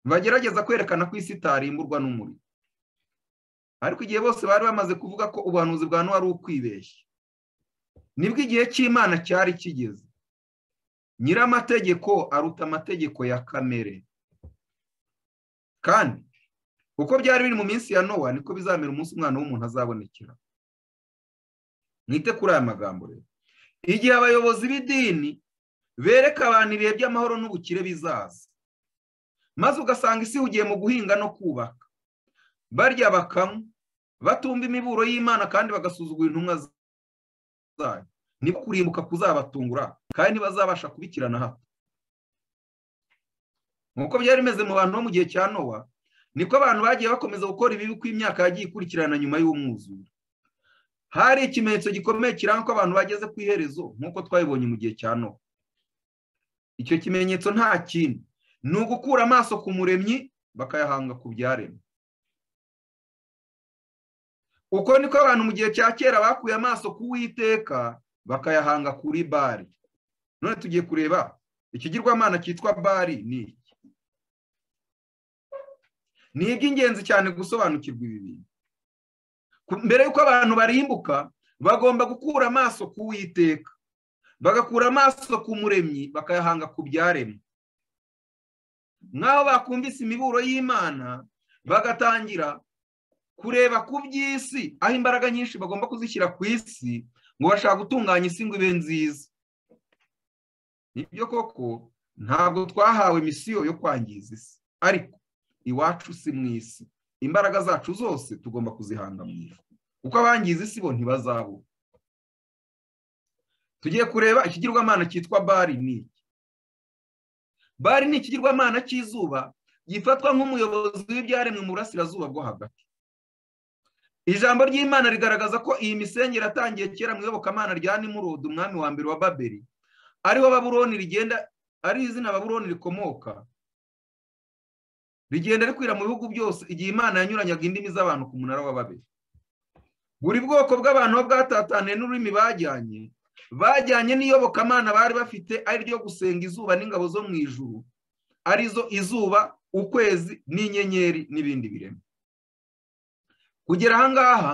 bagerageza kwerekana ko isi itarimburwa n'umuriro. Ariko igihe bose bari bamaze kuvuga ko ubuhanuzi bwa Nowa ari ukwibeshya, nibwo igihe cy'Imana cyari kigeze. Nyiramategeko aruta amategeko ya kamere. Kandi uko byari biri mu minsi ya Nowa niko bizamera umunsi umwana w'umuntu azabonekera. Mwite kuri aya magambo rero. Igihe abayobozi b'idini bereka abantu ibihe by'amahoro n'ubukire bizaza, maze ugasanga isi ihugiye mu guhinga no kubaka, barya bakanywa, batumva imiburo y'Imana kandi bagasuzugura intumwa zayo, niko kurimbuka kuzabatungura kandi ntibazabasha kubikirana hato. Nk'uko byari bimeze mu bantu bo mu gihe cya Nowa, niko abantu bagiye bakomeza gukora ibibi uko imyaka yagiye ikurikirana nyuma y'umwuzure. Hari ikimenyetso gikomeye kiranga ko abantu bageze ku iherezo nk'uko twabibonye mu gihe cya Nowa. Icyo kimenyetso nta kindi, ni ugukura amaso ku muremyi bakayahanga ku byaremwe. Uko niko abantu mu gihe cya kera bakuye amaso ku Uwiteka bakayahanga kuri Bali. None tugiye kureba ikigirwamana cyitwa Bali ni iki. Ni iby'ingenzi cyane gusobanukirwa ibi bintu. Mbere y'uko abantu barimbuka, bagomba gukura amaso ku Uwiteka, bagakura amaso ku muremyi bakayahanga ku byaremwe. Nk'aho bakumvise imiburo y'Imana, bagatangira kureba ku by'isi, aho imbaraga nyinshi bagomba kuzishyira ku isi ngo bashaka gutunganya isi ngo ibe nziza. Nibyo koko, ntabwo twahawe misiyo yo kwangiza isi, ariko iwacu si mu isi. Imbaraga zacu zose tugomba kuzihanga mu isi, kuko abangiza isi bo ntibazabura. Tugiye kureba ikigirwamana cyitwa Bali ni iki. Bali ni ikigirwamana cy'izuba gifatwa nk'umuyobozi w'ibyaremwe mu burasirazuba bwo hagati. Ijambo ry'Imana rigaragaza ko iyi misengere yatangiye kera mu iyobokamana rya Nimurodi, umwami wa mbere wa Babeli, ariho Babuloni rigenda, ari izina Babuloni rikomoka, rigenda rikwira mu bihugu byose igihe Imana yanyuranyaga indimi z'abantu ku munara wa Babeli. Buri bwoko bw'abantu bo bwatataniye n'ururimi bajyanye n'iyobokamana bari bafite, ari ryo gusenga izuba n'ingabo zo mu ijuru, arizo izuba, ukwezi n'inyenyeri n'ibindi biremwa. Kugera aha ngaha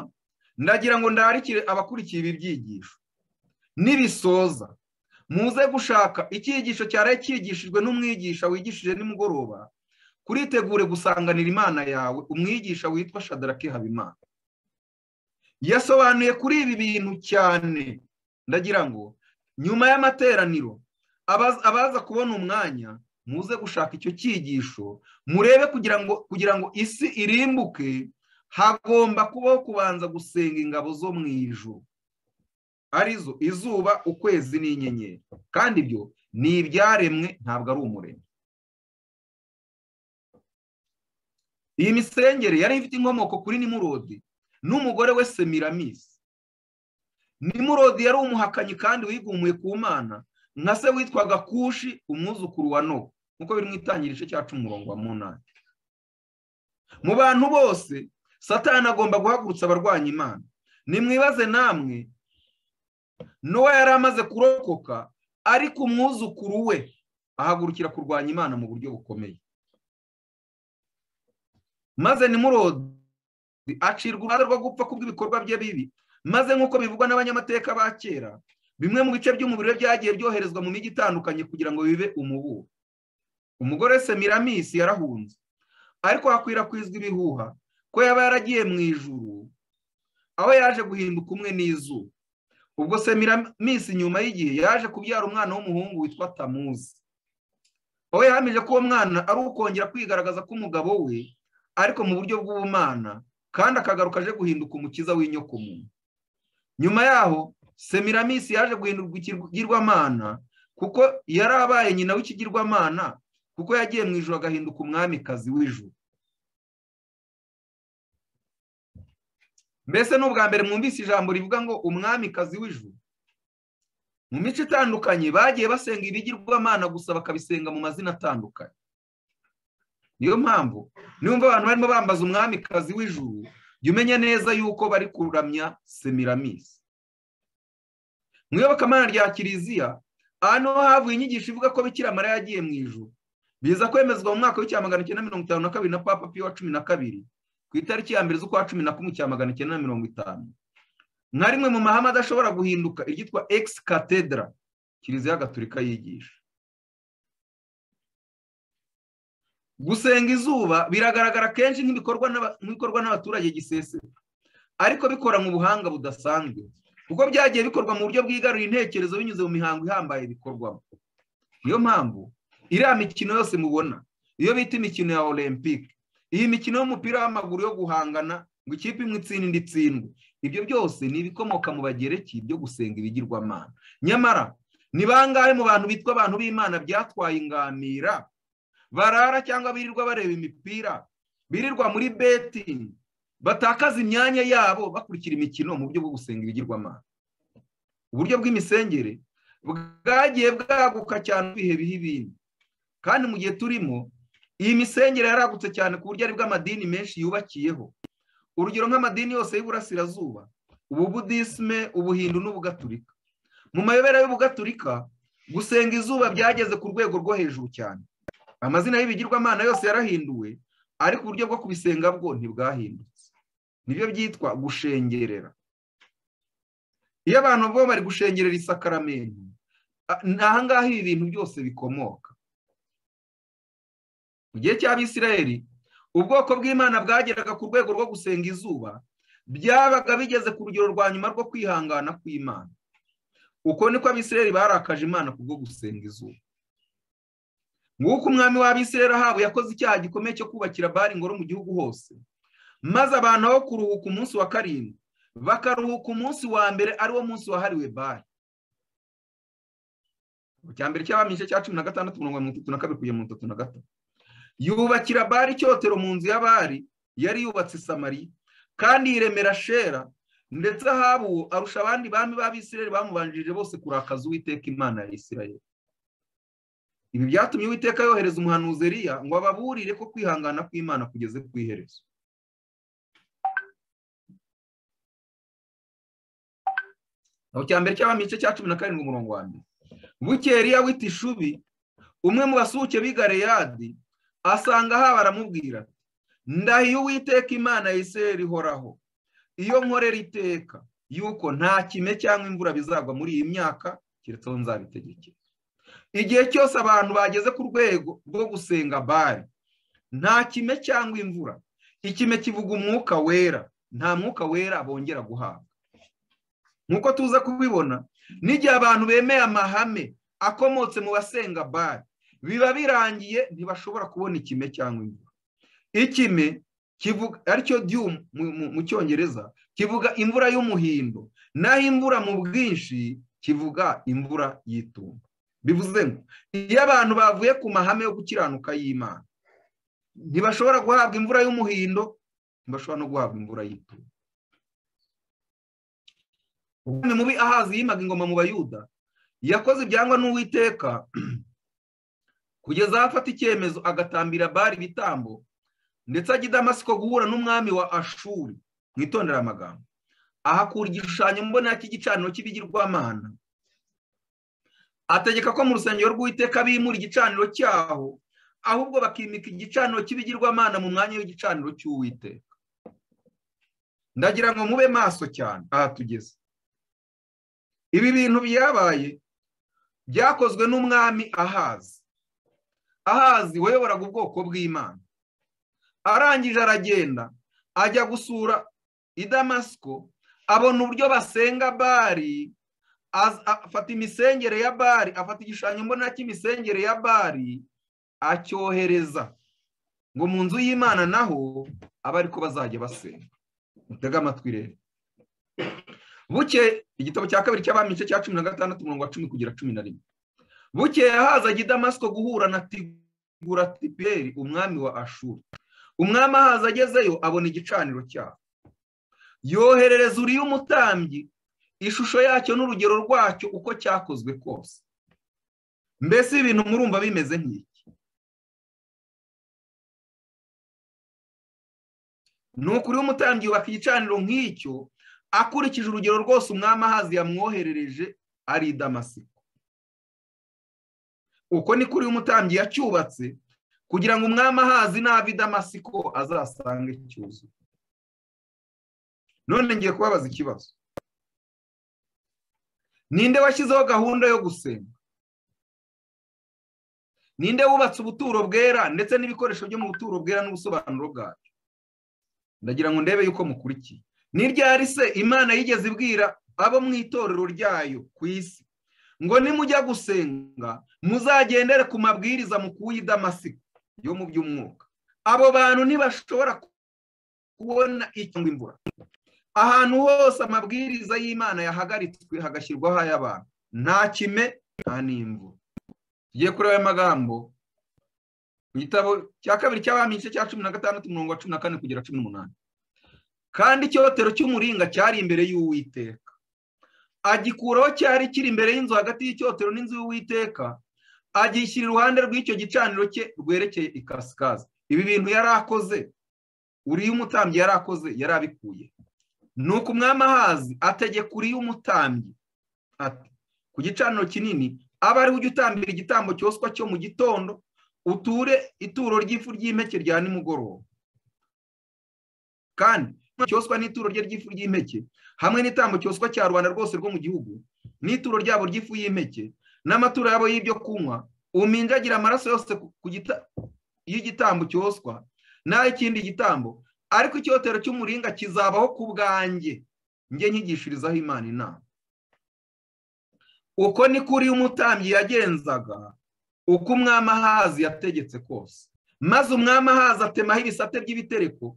ndagira ngo ndarikire abakurikiye ibi byigisho, nibisoza muze gushaka icyigisho cyaraye cyigishijwe n'umwigisha wigishije nimugoroba, kuritegure gusanganira Imana yawe, umwigisha witwa Shadaraki Habimana. Yasobanuye kuri ibi bintu cyane. Ndagira ngo nyuma y'amateraniro abaza kubona umwanya muze gushaka icyo cyigisho, murebe kugira ngo isi irimbuke, hagomba kubaho kubanza gusenga ingabo zo mu ijuru, arizo izuba, ukwezi n'inyenyeri, kandi ibyo ni ibyaremwe, ntabwo ari umuremyi. Iyi misengere yari ifite inkomoko kuri Nimurodi n'umugore we Semiramisi. Nimurodi yari umuhakanyi kandi wigumuye ku Mana, nka se witwaga Kushi, umwuzukuru wa Nowa, nk'uko biri mu Itangiriro cya 10:8. Mu bantu bose Satani agomba guhagurutsa abarwanya Imana. Nimwibaze namwe, Nowa yari amaze kurokoka, ariko umwuzukuru we ahagurukira kurwanya Imana mu buryo bukomeye. Maze Nimurodi acirwa urubanza rwo gupfa kubw'ibikorwa bye bibi, maze nk'uko bivugwa n'abanyamateka ba kera, bimwe mu bice by'umubiri we byagiye byoherezwa mu mijyi itandukanye kugira ngo bibe umuburo. Umugore Semiramisi yarahunze, ariko hakwirakwizwa ibihuha ko yaba yaragiye mu ijuru, aho yaje guhinduka umwe n'izuba. Ubwo Semiramisi nyuma y'igihe yaje kubyara umwana w'umuhungu witwa Tamuzi. Aho yahamije ko uwo mwana ari ukongera kwigaragaza k'umugabo we, ariko mu buryo bw'ubumana, kandi akagaruka aje guhinduka umukiza w'inyokomuntu. Nyuma yaho Semiramisi yaje guhindurwa ikigirwamana, kuko yari abaye nyina w'ikigirwamana, kuko yagiye mu ijuru agahinduka umwamikazi w'ijuru. Mbese n'ubwa mbere mwumvise ijambo rivuga ngo umwamikazi w'ijuru? Mu mico itandukanye bagiye basenga ibigirwamana gusa, bakabisenga mu mazina atandukanye. Niyo mpamvu niba abantu barimo bambaza umwamikazi w'ijuru, jya umenya neza yuko bari kuramya Semiramisi. Mu iyobokamana rya Kiliziya, hano havuye inyigisho ivuga ko Bikira Mariya yagiye mu ijuru. Biza kwemezwa mu mwaka w'1952 na Papa Pio wa 12 ku itariki ya 1 z'ukwa 11/1950, nka rimwe mu mahame adashobora guhinduka, iryitwa ex cathedra Kiliziya Gatolika yigisha. Gusenga izuba biragaragara kenshi nk'ibikorwa n'abaturage giseseka, ariko bikora mu buhanga budasanzwe, kuko byagiye bikorwa mu buryo bwigarurira intekerezo binyuze mu mihango ihambaye bikorwamo. Niyo mpamvu iriya mikino yose mubona, iyo bita imikino ya Olympique, iyi mikino y'umupira w'amaguru yo guhangana ngo ikipe imwe itsinde indi itsindwe, ibyo byose ni ibikomoka mu Bagereki byo gusenga ibigirwamana. Nyamara ni bangahe mu bantu bitwa abantu b'Imana byatwaye ingamira, barara cyangwa birirwa bareba imipira, birirwa muri betting, batakaza imyanya yabo bakurikira imikino mu buryo bwo gusenga ibigirwamana? Uburyo bw'imisengere bwagiye bwaguka cyane ibihe bihe ibindi, kandi mu gihe turimo iyi misengere yaragutse cyane ku buryo ari bw'amadini menshi yubakiyeho. Urugero nk'amadini yose y'Iburasirazuba, Ubudisme, Ubuhindu n'Ubugatulika. Mu mayobera y'Ubugatulika, gusenga izuba byageze ku rwego rwo hejuru cyane. Amazina y'ibigirwamana yose yarahinduwe, ariko uburyo bwo kubisenga bwo ntibwahindutse. Nibyo byitwa gushengerera. Iyo abantu bo bari gushengerera isakaramentu, nahangaha ibi bintu byose bikomoka. Mu gihe cy'Abisirayeli, ubwoko bw'Imana bwageraga ku rwego rwo gusenga izuba, byabaga bigeze ku rugero rwa nyuma rwo kwihangana kw'Imana. Uko niko Abisirayeli barakaje Imana kubwo gusenga izuba. Nguko umwami w'Abisirayeli Ahabu yakoze icyaha gikomeye cyo kubakira Bali ingoro mu gihugu hose, maze abantu aho kuruhuka umunsi wa karindwi, bakaruhuka umunsi wa mbere, ari wo munsi wahariwe Bali. Cya mbere cy'Abami cya 16:32-33. Yubakira Bali icyotero mu nzu ya Bali yari yubatse Samariya, kandi yiremera Shera, ndetse Ahabu arusha abandi bami b'Abisirayeli bamubanjirije bose kurakaza Uwiteka Imana ya Isirayeli. Ibi byatumye Uwiteka yohereza umuhanuzi Eliya ngo ababurire ko kwihangana kw'Imana kugeze ku iherezo. Aho cya mbere cy'Abami cya 17:1. Bukeye Eliya w'i Tishubi, umwe mu basuke b'i Galeyadi, asanga Ahabu aramubwira ati, ndahiye Uwiteka Imana ya Isirayeli ihoraho, iyo nkorera iteka yuko nta kime cyangwa imvura bizagwa muri iyi myaka, keretse aho nzabitegekera. Igihe cyose abantu bageze ku rwego rwo gusenga Bali, nta kime cyangwa imvura. Ikime kivuga umwuka wera, nta mwuka wera bongera guhabwa. Nkuko tuza kubibona, n'igihe abantu bemeye amahame akomotse mu basenga Bali, biba birangiye ntibashobora kubona ikime cyangwa imvura. Ikime kivuga, aricyo dew mu Cyongereza, kivuga imvura y'umuhindo, naho imvura mu bwinshi kivuga imvura y'itumba. Bivuze ngo iyo abantu bavuye ku mahame yo gukiranuka y'Imana, ntibashobora guhabwa imvura y'umuhindo, ntibashobora no guhabwa imvura y'itumba. Umwami mubi Ahazi yimaga ingoma mu Bayuda, yakoze ibyangwa n'Uwiteka kugeza afata icyemezo agatambira Bali ibitambo, ndetse ajya i Damasiko guhura n'umwami wa Ashuri. Mwitondera amagambo, ahakura igishushanyo mbonera cy'igicaniro cy'ibigirwamana, ategeka ko mu rusengero rw'Uwiteka bimura igicaniro cyaho, ahubwo bakimika igicaniro cy'ibigirwamana mu mwanya w'igicaniro cy'Uwiteka. Ndagira ngo mube maso cyane aha tugeze. Ibi bintu byabaye byakozwe n'umwami Ahazi. Ahazi wayoboraga ubwoko bw'Imana. Arangije aragenda ajya gusura i Damasiko, abona uburyo basenga Bali, afata imisengere ya Bali, afata igishushanyo mbonera cy'imisengere ya Bali, acyohereza ngo mu nzu y'Imana naho aba ariko bazajya basenga. Mutega amatwi rero. Buke igitabo cya kabiri cy'Abami igice cya 16 umurongo wa 10 kugera 11. Buke Ahazi ajya i Damasiko guhura na Tigurati-Pileseri umwami wa Ashuri. Umwami Ahazi agezeyo abona igicaniro cyaho, yoherereza Uriya umutambyi ishusho yacyo n'urugero rwacyo uko cyakozwe kose. Mbese ibintu murumva bimeze nk'iki? Nuko Uriya umutambyi yubaka igicaniro nk'icyo akurikije urugero rwose umwami Ahazi yamwoherereje ari i Damasiko. Uko ni kuri umutambyi yacyubatse kugira ngo umwami Ahazi nava i Damasiko azasange cyuzuye. None ngiye kubabaza ikibazo. Ninde washyizeho gahunda yo gusenga? Ninde wubatse ubuturo bwera ndetse n'ibikoresho byo mu buturo bwera n'ubusobanuro bwacyo? Ndagira ngo ndebe yuko mukurikiye. Ni ryari se Imana yigeze ibwira abo mu itorero ryayo ku isi ngo nimujya gusenga muzagendere ku mabwiriza mukuye i Damasiko yo mu by'umwuka? Abo bantu ntibashobora kubona icyangwa imvura. Ahantu hose amabwiriza y'Imana yahagaritswe hagashyirwaho ay'abantu, nta kime nta n'imvura. Tugiye kureba amagambo mu gitabo cya kabiri cy'Abami igice cya 16 umurongo wa 14 kugera 18. Kandi icyotero cy'umuringa cyari imbere y'Uwiteka, agikuraho cyari kiri imbere y'inzu hagati y'icyotero n'inzu y'Uwiteka, agishyira iruhande rw'icyo gicaniro cye rwerekeye ikasikazi. Ibi bintu yari akoze, Uriya umutambyi yari akoze, yari abikuye. Nuko umwami Ahazi ategeka Uriya umutambyi ati, ku gicaniro kinini aba ariho ujya utambira igitambo cyoswa cyo mu gitondo, uture ituro ry'ifu ry'impeke rya nimugoroba. Kandi cyoswa n'ituro rye ry'ifu ry'impeke hamwe n'itambo cyoswa cya rubanda rwose rwo mu gihugu n'ituro ryabo ry'ifu y'impeke n'amaturo yabo y'ibyo kunywa, uminjagira amaraso yose y'igitambo cyoswa n'ay'ikindi gitambo, ariko icyotero cy'umuringa kizabaho ku bwanjye, njye nkigishirizaho Imana inama. Uko ni kuri umutambyi yagenzaga uko umwami Ahazi yategetse kose. Maze umwami Ahazi atemaho ibisate by'ibitereko,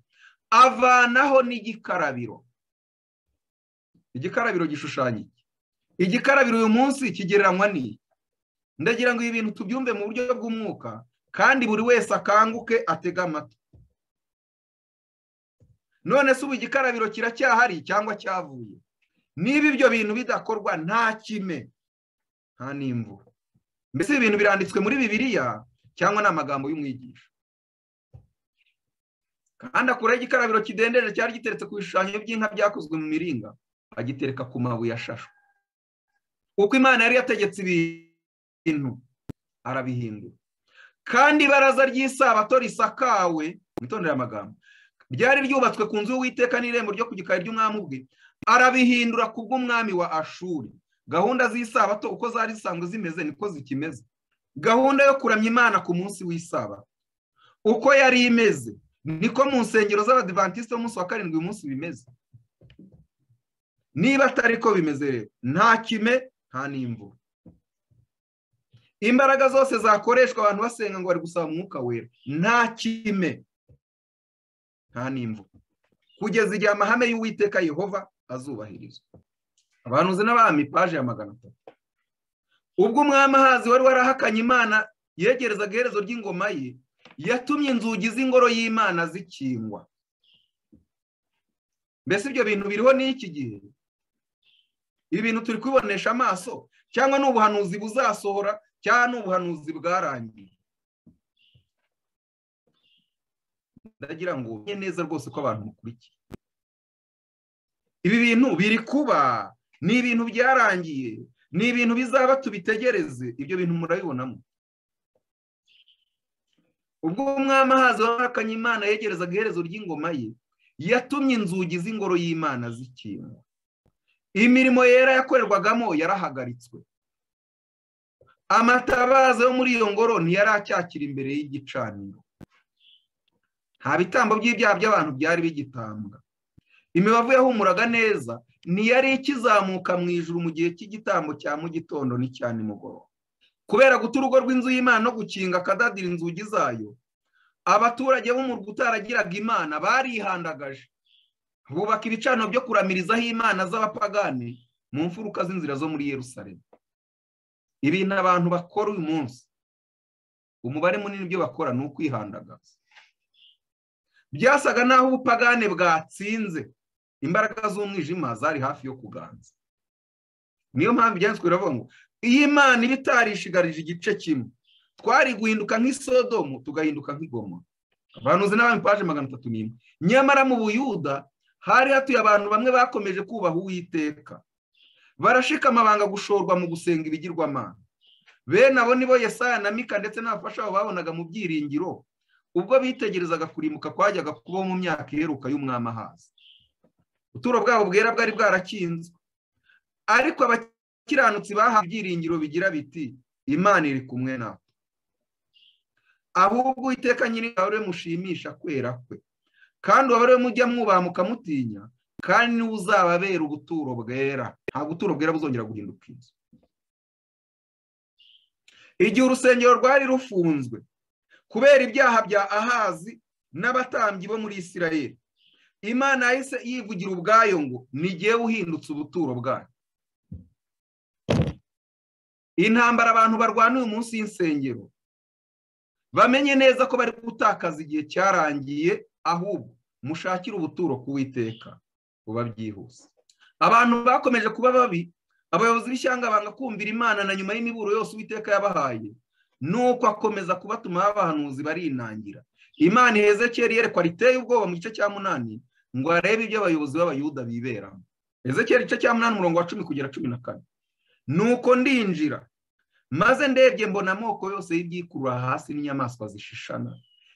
avanaho n'igikarabiro. Igikarabiro gishushanya iki? Igikarabiro uyu munsi kigereranywa n'iki? Ndagira ngo ibi bintu tubyumve mu buryo bw'umwuka kandi buri wese akanguke atega amatwi. None se ubu igikarabiro kiracyahari cyangwa cyavuye? Niba ibyo bintu bidakorwa nta kime nta n'imvura. Mbese ibintu biranditswe muri Bibiliya cyangwa ni amagambo y'umwigisha? Kandi akuraho igikarabiro kidendeje cyari giteretse ku bishushanyo by'inka byakozwe mu miringa, agitereka ku mabuye ashashwe. Uko Imana yari yategetse ibintu arabihindura. Kandi ibaraza ry'isabato risakawe, mwitondere amagambo, ryari ryubatswe ku nzu y'Uwiteka n'irembo ryo ku gikari ry'umwami ubwe, arabihindura kubw'umwami wa Ashuri. Gahunda z'isabato uko zari zisanzwe zimeze niko zikimeze. Gahunda yo kuramya Imana ku munsi w'isabato uko yari imeze niko mu nsengero z'Abadiventiste b'umunsi wa karindwi uyu munsi bimeze. Niba atari ko bimeze rero, nta kime nta n'imvura. Imbaraga zose zakoreshwa abantu basenga ngo bari gusaba umwuka wera, nta kime nta n'imvura, kugeza igihe amahame y'Uwiteka Yehova azubahirizwa. Abahanuzi n'Abami paje ya 300. Ubwo umwami Ahazi wari warahakanye Imana yegerezaga iherezo ry'ingoma ye, yatumye inzugi z'ingoro y'Imana zikingwa. Mbese ibyo bintu biriho n'iki gihe? Ibi bintu turi kubibonesha amaso cyangwa n'ubuhanuzi buzasohora cyangwa n'ubuhanuzi bwarangiye? ndagira ngo umenye neza rwose ko abantu mukurikiye. Ibi bintu biri kuba, ni ibintu byarangiye, ni ibintu bizaba, tubitegereze. Ibyo bintu murabibonamo. Ubwo umwami Ahazi wahakanye Imana yegerezaga iherezo ry'ingoma ye, yatumye inzugi z'ingoro y'Imana zikingwa. Imirimo yera yakorerwagamo yarahagaritswe. Amatabaza yo muri iyo ngoro ntiyaracyakira imbere y'igicaniro. Nta bitambo by'ibyaha by'abantu byari bigitambwa. Imibavu yahumuraga neza ntiyari ikizamuka mu ijuru mu gihe cy'igitambo cya mu gitondo n'icya nimugoroba. Kubera guta urugo rw'inzu y'Imana no gukinga akadadira inzugi zayo, abaturage b'umurwa utaragiraga Imana barihandagaje, bubaka ibicaniro byo kuramirizaho imana z'abapagani mu mfuruka z'inzira zo muri Yerusalemu. Ibintu abantu bakora uyu munsi, umubare munini byo bakora ni ukwihandagaza. Byasaga naho ubupagane bwatsinze, imbaraga z'umwijima zari hafi yo kuganza. Niyo mpamvu byanditswe biravuga ngo iyi Imana iba itarishigarije igice kimwe, twari guhinduka nk'isodomu tugahinduka nk'igoma. Abahanuzi n'abami paje 301. Nyamara mu Buyuda hari hatuye abantu bamwe bakomeje kubaha Uwiteka, barashikama banga gushorwa mu gusenga ibigirwamana. Bene abo nibo Yesaya na Mika ndetse n'abafasha babo babonaga mu byiringiro ubwo bitegerezaga kurimbuka kwajyaga kuba mu myaka iheruka y'umwami Ahazi. Ubuturo bwabo bwera bwari bwarakinzwe, ariko abakiranutsi bahawe ibyiringiro bigira biti Imana iri kumwe nawe. Ahubwo Uwiteka nyir'ingabo mushimisha kwera kwe, kandi abari mujya mwubaha mukamutinya, kandi niwe uzababera ubuturo bwera. Nta buturo bwera buzongera guhinduka inzu. Igihe urusengero rwari rufunzwe kubera ibyaha bya Ahazi n'abatambyi bo muri Isirayeli, Imana yahise yivugira ubwayo ngo ni jyewe uhindutse ubuturo bwayo. Intambara abantu barwana uyu munsi y'insengero bamenye neza ko bari gutakaza igihe cyarangiye, ahubwo mushakire ubuturo ku Uwiteka buba byihuse. Abantu bakomeje kuba babi, abayobozi b'ishyanga banga kumvira Imana, na nyuma y'imiburo yose Uwiteka yabahaye nuko akomeza kubatuma abahanuzi barinangira. Imana Ezekiyeli yerekwa riteye ubwoba mu gice cya 8 ngo arebe ibyo abayobozi b'Abayuda biberamo. Ezekiyeli igice cya 8 umurongo wa 10 kugera 14. Nuko ndinjira maze ndebye mbona amoko yose y'ibyikurura hasi n'inyamaswa zishishana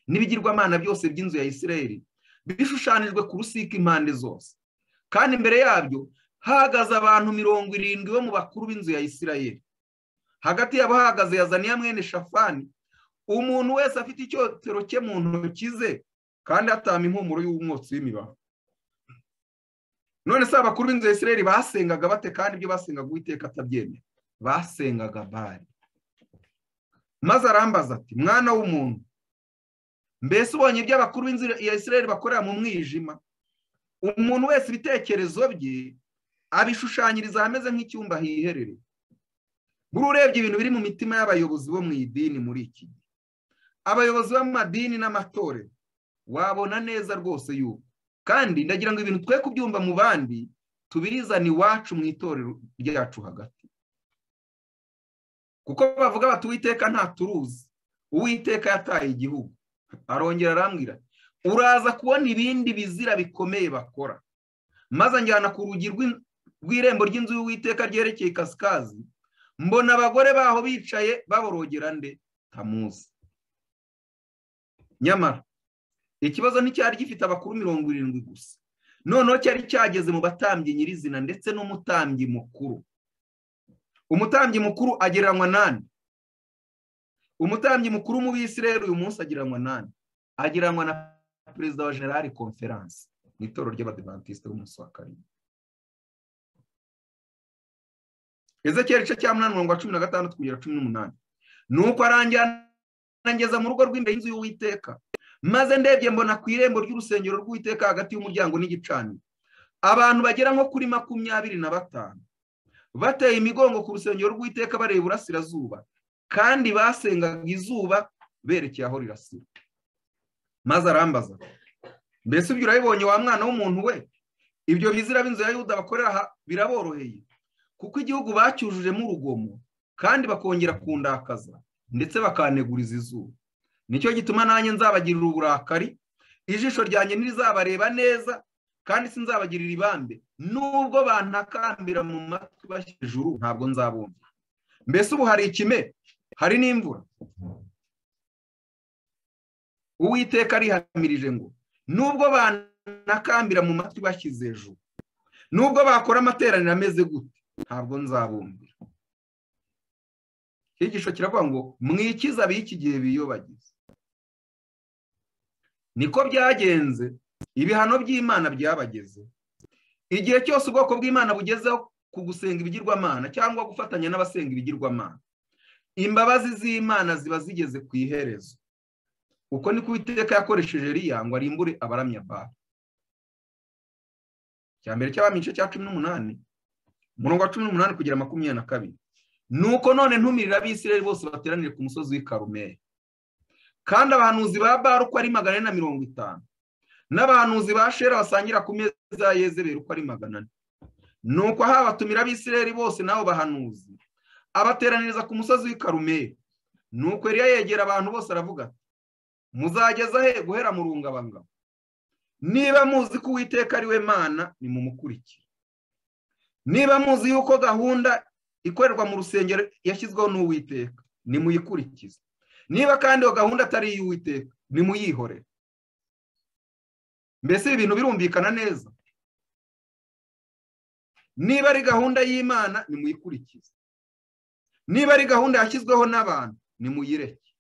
n'ibigirwamana byose by'inzu ya Isirayeli bishushanijwe ku rusika impande zose, kandi imbere yabyo hahagaze abantu 70 bo mu bakuru b'inzu ya Isirayeli. Hagati yabo hahagaze Yazaniya mwene Shafani, umuntu wese afite icyotero cye mu ntoki ze kandi atama impumuro y'umwotsi w'imibavu. None se abakuru b'inzu ya Isirayeli basengaga bate kandi ibyo basengaga Uwiteka atabyemera? Basengaga Bali. Maze arambaza ati mwana w'umuntu, mbese ubonye ibyo abakuru b'inzu ya Isirayeli bakorera mu mwijima? Umuntu wese ibitekerezo bye abishushanyiriza hameze nk'icyumba hiherereye. Buri urebye ibintu biri mu mitima y'abayobozi bo mu idini muri iki gihe, abayobozi b'amadini n'amatorero, wabona neza rwose yuko, kandi ndagira ngo ibintu twe kubyumva mu bandi tubirizana iwacu mu itorero ryacu hagati. Kuko bavuga bati Uwiteka nta turuzi, Uwiteka yataye igihugu. Arongera arambwira, uraza kubona ibindi bizira bikomeye bakora. Maze njyana ku rugi rw'irembo ry'inzu y'Uwiteka ryerekeye ikasikazi, mbona abagore baho bicaye baborogera nde? Tamuzi. Nyamara ikibazo nticyari gifite abakuru 70 gusa, noneho cyari cyageze mu batambyi nyirizina ndetse n'umutambyi mukuru. Umutambyi mukuru agereranywa nande? Umutambyi mukuru mu Bisirayeli uyu munsi agereranywa nande? Agereranywa na perezida wa General Conference mu itorero ry'Abadiventiste b'umunsi wa karindwi. Ezekiyeli igice cya 8 umurongo wa 16 kugera 18. Nuko aranjyana ngeza mu rugo rw'imbere y'inzu y'Uwiteka, maze ndebye mbona ku irembo ry'urusengero rw'Uwiteka hagati y'umuryango n'igicaniro abantu bagera nko kuri 25 bateye imigongo ku rusengero rw'Uwiteka bareba iburasirazuba, kandi basengaga izuba berekeye aho rirasira. Maze arambaza, mbese ibyo urabibonye wa mwana w'umuntu we? Ibyo bizira b'inzu ya Yuda bakorera biraboroheye, kuko igihugu bacyujujemo urugomo kandi bakongera kundakaza ndetse bakaneguriza izuba. Nicyo gituma nanjye nzabagirira uburakari ijisho ryanjye ntirizabareba neza kandi sinzabagirira ibambe, nubwo bantakambira mu matwi bashyira ijuru ntabwo nzabumva. Mbese ubu hari ikime, hari n'imvura. Uwiteka arihamirije ngo nubwo bantakambira mu matwi bashyize ejuru, nubwo bakora amateraniro ameze gute, ntabwo nzabumvira. Icyigisho kiravuga ngo mwikiza ab'iki gihe biyobagiza. Niko byagenze, ibihano by'Imana byabageze. Igihe cyose ubwoko bw'Imana bugezeho ku gusenga ibigirwamana cyangwa gufatanya n'abasenga ibigirwamana, imbabazi z'Imana ziba zigeze ku iherezo. Uko niko Uwiteka yakoresheje Eliya ngo arimbure abaramya Bali. Cyambere cy'Abami igice cya 18 umurongo wa 18 kugera 22. Nuko none ntumirira ab'Isirayeli bose bateranire ku musozi w'i Karumeli, kandi abahanuzi ba Bali uko ari 450 n'abahanuzi ba Shera basangira ku meza ya Yezebeli uko ari 400. Nuko aha batumira ab'Isirayeli bose nabo bahanuzi abateraniriza ku musozi w'i Karumeli. Nuko Eliya yegera abantu bose aravuga ati, muzageza he guhera mu rungabangabo? Niba muzi ko Uwiteka ari we Mana, nimumukurikire. Niba muzi yuko gahunda ikorerwa mu rusengero yashyizweho n'Uwiteka, nimuyikurikize. Niba kandi iyo gahunda atari iy'Uwiteka, nimuyihorere. Mbese ibintu birumvikana neza. Niba ari gahunda y'Imana, nimuyikurikize. Niba ari gahunda yashyizweho n'abantu, nimuyireke.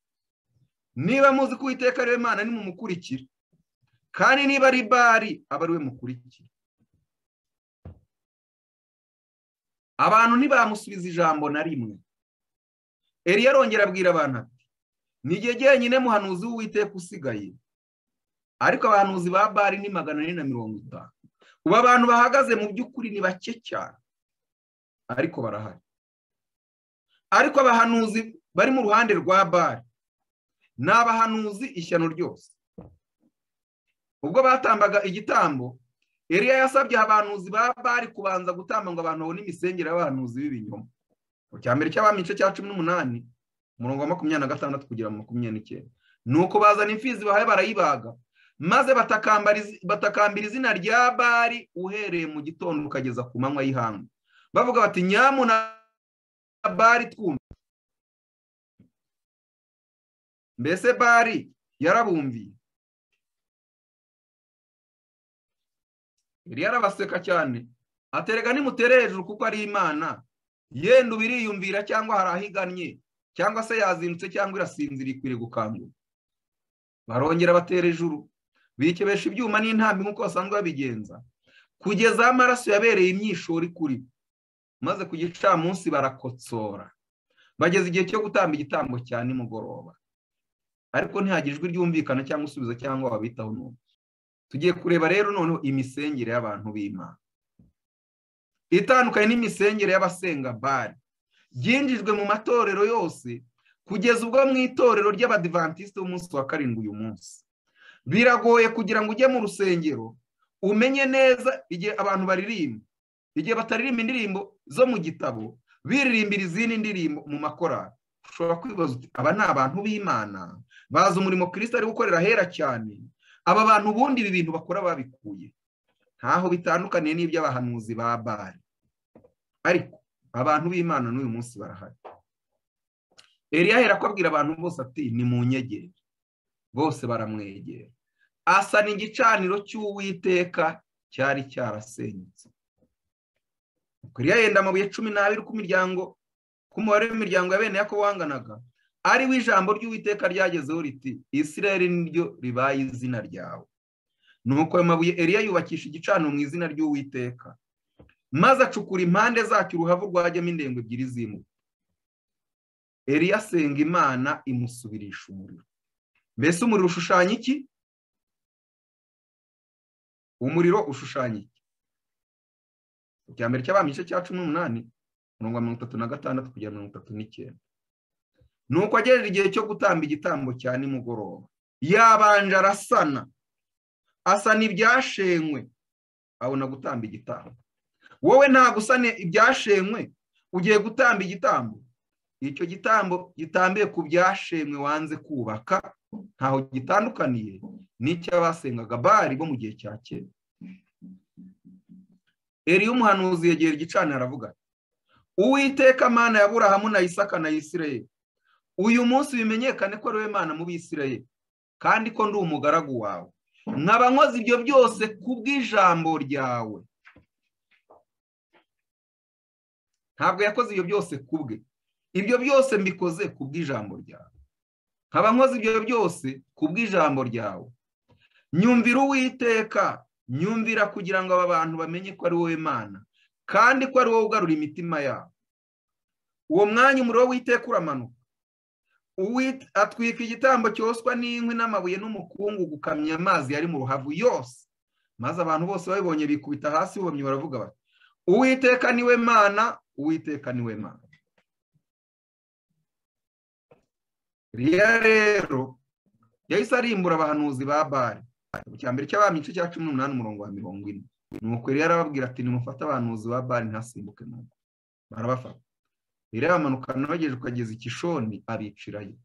Niba muzi ko Uwiteka ari we Mana, nimumukurikire. Kandi niba ari Bali, aba ari we mukurikire. Abantu ntibamusubiza ijambo na rimwe. Eliya arongera abwira abantu ati, ni jye jyenyine muhanuzi w'Uwiteka usigaye, ariko abahanuzi ba Bali ni 450. Ubu abantu bahagaze mu by'ukuri ni bake cyane, ariko barahari. Ariko abahanuzi bari mu ruhande rwa Bali ni abahanuzi ishyano ryose. Ubwo batambaga igitambo, Eliya yasabye abahanuzi ba Bali kubanza gutamba ngo abantu babone imisengere y'abahanuzi b'ibinyoma. Mu cyambere cy'Abami igice cya 18 umurongo wa 26 kugera 29. Nuko bazana imfizi bahaye barayibaga, maze batakambira izina rya Bali uhereye mu gitondo ukageza ku manywa y'ihangu, bavuga bati, nyamuna Bali twumva. Mbese Bali yarabumviye? Eliya arabaseka cyane, aterega nimutere hejuru kuko ari Imana, yenda ubiriyumvira cyangwa hari ahiganye, cyangwa se yazindutse cyangwa irasinzira ikwiriye gukangura. Barongera batera ejuru, bikebesha ibyuma n'intambi nk'uko basanzwe babigenza, kugeza amaraso yabereye imyishori kuri. Maze ku gicamunsi barakotsora, bageze igihe cyo gutamba igitambo cya nimugoroba, ariko ntihagira ijwi ryumvikana cyangwa usubiza cyangwa wabitaho n'umwe. Tugiye kureba rero noneho imisengere y'abantu b'Imana itandukanye n'imisengere y'abasenga Bali, byinjijwe mu matorero yose kugeza ubwo mu itorero ry'Abadiventiste b'umunsi wa 7 uyu munsi. Biragoye kugira ngo ujye mu rusengero umenye neza igihe abantu baririmba, igihe bataririmba indirimbo zo mu gitabo, biririmbira izindi ndirimbo mu makorali. Ushobora kwibaza uti, aba ni abantu b'Imana bazi umurimo Kristo ari gukorera hera cyane, aba bantu ubundi ibi bintu bakora babikuye? Ntaho bitandukaniye n'iby'abahanuzi ba Bali. Ariko abantu b'Imana n'uyu munsi barahari. Eliya ahera ko abwira abantu bose ati, ni mu nyegere. Bose baramwegera. Asa n'igicaniro cy'Uwiteka cyari cyarasenyutse. Eliya yenda amabuye 12 ku miryango, ku mubare w'imiryango ya bene Yakobo wanganaga, ari w'ijambo ry'Uwiteka ryagezeho riti, Isirayeli niryo ribaye izina ryawe. Nuko ayo mabuye Eliya yubakisha igicaniro mu izina ry'Uwiteka, maze acukura impande zacyo uruhavu rwajyamo indengo ebyiri z'imwe. Eliya asenga Imana imusubirisha umuriro. Mbese umuriro ushushanya iki? Umuriro ushushanya iki? Icyambere cy'Abami igice cya 18 umurongo wa 36 kugera 39. Nuko agejeje igihe cyo gutamba igitambo cya nimugoroba, yabanje arasana, asana ibyashenywe, abona gutamba igitambo. Wowe nta gusane ibyashenywe ugiye gutamba igitambo? Icyo gitambo gitambiye ku byashenywe wanze kubaka, ntaho gitandukaniye n'icy'abasengaga Bali bo mu gihe cya kera. Eliya umuhanuzi yegera igicaniro aravuga ati, Uwiteka Mana ya Aburahamu na Isaka na Isirayeli, uyu munsi bimenyekane ko ari we Mana mu Bisirayeli, kandi ko ndi umugaragu wawe, nkaba nkoze ibyo byose kubw'ijambo ryawe. Ntabwo yakoze ibyo byose kubwe, ibyo byose mbikoze kubw'ijambo ryawe. Nkaba nkoze ibyo byose kubw'ijambo ryawe. Nyumvira Uwiteka, nyumvira kugira ngo aba bantu bamenye ko ari wowe Mana, kandi ko ari wowe ugarura imitima yabo. Uwo mwanya umuriro w'Uwiteka uramanuka, atwika igitambo cyoswa n'inkwi n'amabuye n'umukungu gukamya amazi yari mu ruhavu yose. Maze abantu bose babibonye bikubita hasi bubamye baravuga bati, Uwiteka niwe Mana, Uwiteka niwe Mana. Eliya rero yahise arimbura abahanuzi ba Bali. Icya mbere cy'Abami igice cya 18 umurongo wa 40. Nuko Eliya arababwira ati, nimufate abahanuzi ba Bali ntasimbuke nuko. Barabafata. Eliya amanukana bagejeje ukageza Kishoni abicirayo.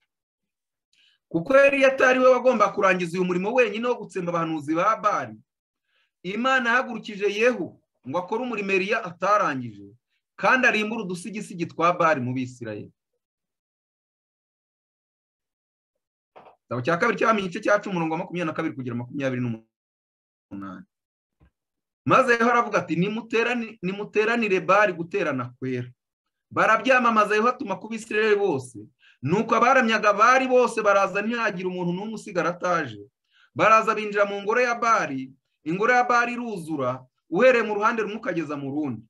Kuko Eliya atari we wagomba kurangiza uyu murimo wenyine wo gutsemba abahanuzi ba Bali, Imana yahagurukije Yehu ngo akore umurimo Eliya atarangije, kandi arimbura udusigisigi twa Bali mu Bisirayeli. Igitabo cya kabiri cy'Abami igice cya 10 umurongo wa 22 kugera 28. Maze Yehu aravuga ati, nimuteranire Bali guterana kwera. Barabyamamaza Yehu atuma ku Bisirayeli bose. Nuko abaramyaga Bali bose baraza, ntihagira umuntu n'umwe usigara ataje. Baraza binjira mu ngoro ya Bali, ingoro ya Bali iruzura, uhereye mu ruhande rumwe ukageza mu rundi.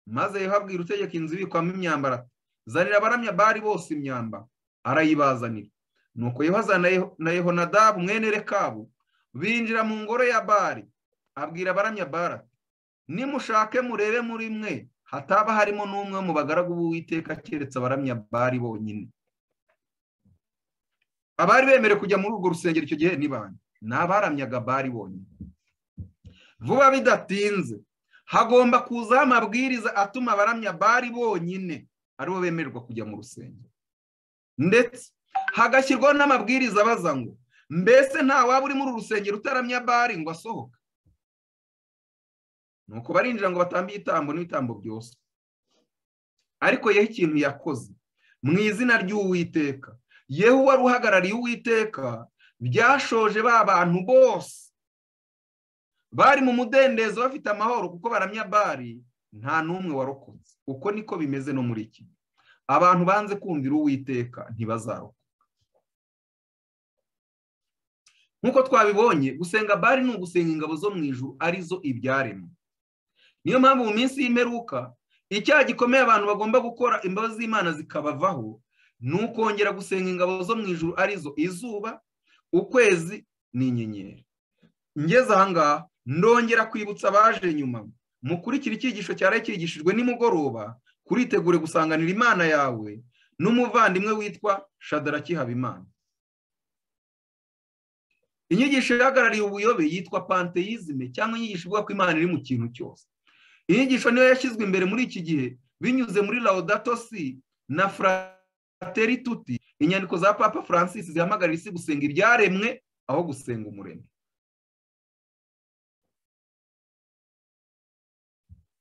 Maze Yehu abwira utegeka inzu ibikwamo imyambaro ati, zanira abaramya Bali bose imyambaro. Arayibazanira. Nuko Yehu azana na Yehonadabu mwene Rekabu binjira mu ngoro ya Bali. Abwira abaramya Bali ati, nimushake murebe muri mwe hataba harimo n'umwe mu bagaragu b'Uwiteka keretse abaramya Bali bonyine. Abari bemerewe kujya muri urwo rusengero icyo gihe ni bande? Ni abaramyaga Bali bonyine. Vuba bidatinze hagomba kuzaho amabwiriza atuma abaramya Bali bonyine aribo bemererwa kujya mu rusengero, ndetse hagashyirwaho n'amabwiriza abaza ngo, mbese nta waba uri muri uru rusengero utaramya Bali ngo asohoke. Nuko barinjira ngo batambe igitambo n'ibitambo byose. Ariko Yehu ikintu yakoze mu izina ry'Uwiteka, Yehu wari uhagarariye Uwiteka, byashoje ba bantu bose bari mu mudendezo bafite amahoro kuko baramya Bali, nta n'umwe warokotse. Uko niko bimeze no muri iki. Abantu banze kumvira Uwiteka ntibazarokoka. Nkuko twabibonye, gusenga Bali ni ugusenga ingabo zo mu ijuru arizo ibyaremwe. Niyo mpamvu mu minsi y'imperuka icyaha gikomeye abantu bagomba gukora imbabazi z'Imana zikabavaho, ni ukongera gusenga ingabo zo mu ijuru arizo izuba, ukwezi n'inyenyeri. Ngeze ahangaha ndongera kwibutsa abaje nyuma, mukurikira icyigisho cyari cyigishijwe nimugoroba, kuritegure gusanganira Imana yawe n'umuvandimwe witwa Shadaraki Habimana. Inyigisho yahagarariye ubuyobe yitwa pantheisme, cyangwa inyigisho ivuga ko Imana iri mu kintu cyose. Inyigisho niyo yashyizwe imbere muri iki gihe binyuze muri Laudato Si na Fratelli Tutti, inyandiko za Papa Francis zihamagarira isi gusenga ibyaremwe aho gusenga umuremyi.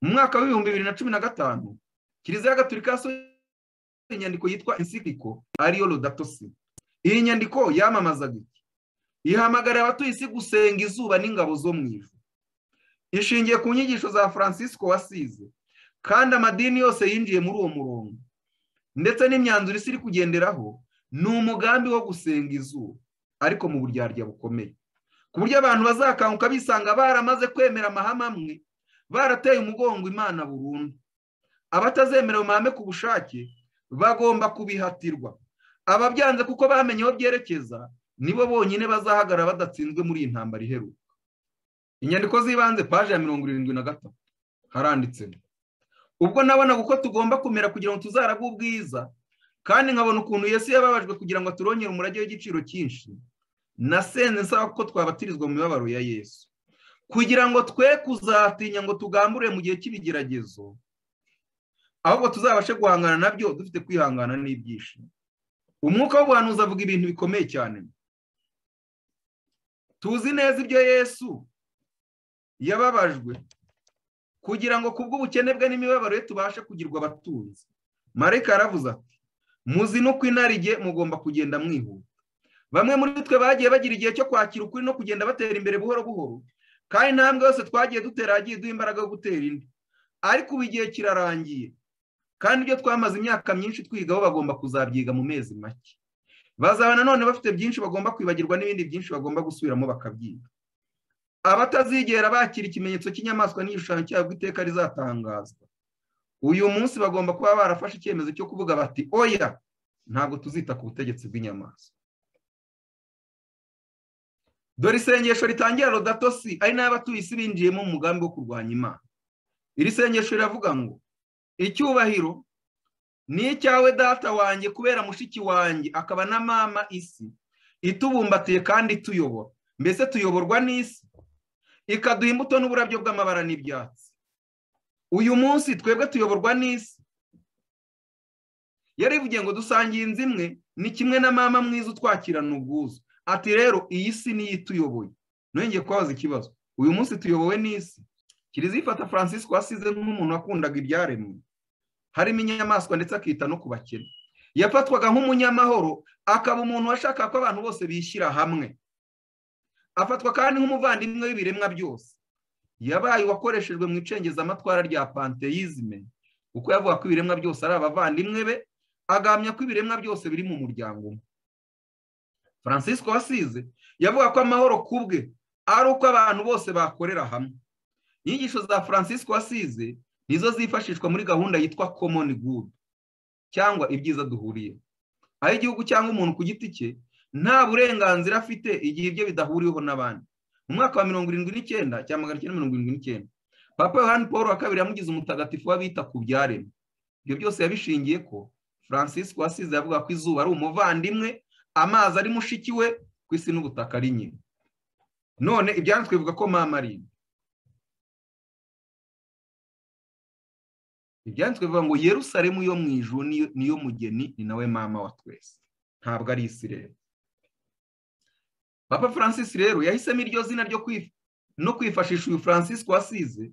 Mu mwaka wa 2015 Kiliziya Gatolika yasohoye inyandiko yitwa encyclical ariyo Laudato Si. Iyi nyandiko yamamazaga iki? Ihamagarira abatuye isi gusenga izuba n'ingabo zo mu ijuru. Ishingiye ku nyigisho za Francisco wasize, kandi amadini yose yinjiye muri uwo murongo, ndetse n'imyanzuro isi iri kugenderaho ni umugambi wo gusenga izuba, ariko mu buryarya bukomeye, ku buryo abantu bazakanguka bisanga baramaze kwemera amahame amwe, barateye umugongo Imana burundu. Abatazemera amahame ku bushake bagomba kubihatirwa. Ababyanze kuko bamenye aho byerekeza nibo bonyine bazahagarara badatsinzwe muri iyi ntambara iheruka. Inyandiko z'ibanze paje ya 73 haranditse, ubwo nabona uko tugomba kumera kugira ngo tuzaraga ubwiza, kandi nkabona ukuntu Yesu yababajwe kugira ngo aturongere umurage w'igiciro cyinshi, nasenze nsaba ko twabatirizwa mu mibabaro ya Yesu, kugira ngo twe kuzatinya ngo tugambure mu gihe cy'ibigeragezo, ahubwo tuzabashe guhangana nabyo dufite kwihangana n'ibyishimo. Umwuka w'ubuhanuzi avuga ibintu bikomeye cyane. tuzi neza ibyo Yesu yababajwe kugira ngo kubw'ubukene bwe n'imibabaro ye tubashe kugirwa abatunzi. Marayika yaravuze ati muzi nuko inarijye mugomba kugenda mwihuta. Bamwe muri twe bagiye bagira igihe cyo kwakira ukuri no kugenda batera imbere buhoro buhoro, kandi intambwe yose twagiye dutera yagiye duha imbaraga yo gutera indi. Ariko ubu igihe kirarangiye, kandi ibyo twamaze imyaka myinshi twigaho bagomba kuzabyiga mu mezi make. Bazaba nanone bafite byinshi bagomba kwibagirwa n'ibindi byinshi bagomba gusubiramo bakabyiga. Abatazigera bakira ikimenyetso cy'inyamaswa n'igishushanyo cyabo iteka rizatangazwa, uyu munsi bagomba kuba barafashe icyemezo cyo kuvuga bati oya, ntabwo tuzita ku butegetsi bw'inyamaswa. Dore isengesho ritangira Laudato Si, ari n'abatuye isi binjiyemo mu mugambi wo kurwanya Imana. Iri sengesho riravuga ngo icyubahiro ni icyawe data wanjye, kubera mushiki wanjye akaba na mama isi itubumbatiye kandi ituyobora. Mbese tuyoborwa n'isi ikaduha imbuto n'uburabyo bw'amabara n'ibyatsi. Uyu munsi twebwe tuyoborwa n'isi. Yarivugiye ngo dusangiye inzu imwe, ni kimwe na mama mwiza utwakirana ubwuzu. Ati rero iyi si niyo ituyoboye. Nongeye kubaza ikibazo, uyu munsi tuyobowe n'isi? Kiliziya ifata Francisco wasize nk'umuntu wakundaga ibyaremwe, harimo inyamaswa ndetse akita no ku bakene. Yafatwaga nk'umunyamahoro, akaba umuntu washaka ko abantu bose bishyira hamwe. Afatwa kandi nk'umuvandimwe w'ibiremwa byose. Yabaye uwakoreshejwe mu icengezamatwara rya pantheisme, kuko yavuga ko ibiremwa byose ari abavandimwe be, agahamya ko ibiremwa byose biri mu muryango umwe. Francisco wasize yavuga ko amahoro kubwe ari uko abantu bose bakorera hamwe. Inyigisho za Francisco wasize nizo zifashishwa muri gahunda yitwa common good, cyangwa ibyiza duhuriye, aho igihugu cyangwa umuntu ku giti cye nta burenganzira afite igihe ibyo bidahuriyeho n'abandi. Mu mwaka wa 79 cyangwa 1979 Papa Yohani Paul wa kabiri yamugize umutagatifu w'abita ku byaremwe. Ibyo byose yabishingiye ko Francisco wasize yavuga ko izuba ari umuvandimwe, amazi ari mushiki we, ku isi n'ubutaka ari nyine. None ibyanditswe bivuga ko mama ari inde? Ibyanditswe bivuga ngo Yerusalemu yo mu ijuru niyo mugeni, ni nawe mama wa twese, ntabwo ari isi rero. Papa Francis rero yahisemo iryo zina ryo no kwifashisha uyu Francisco wasize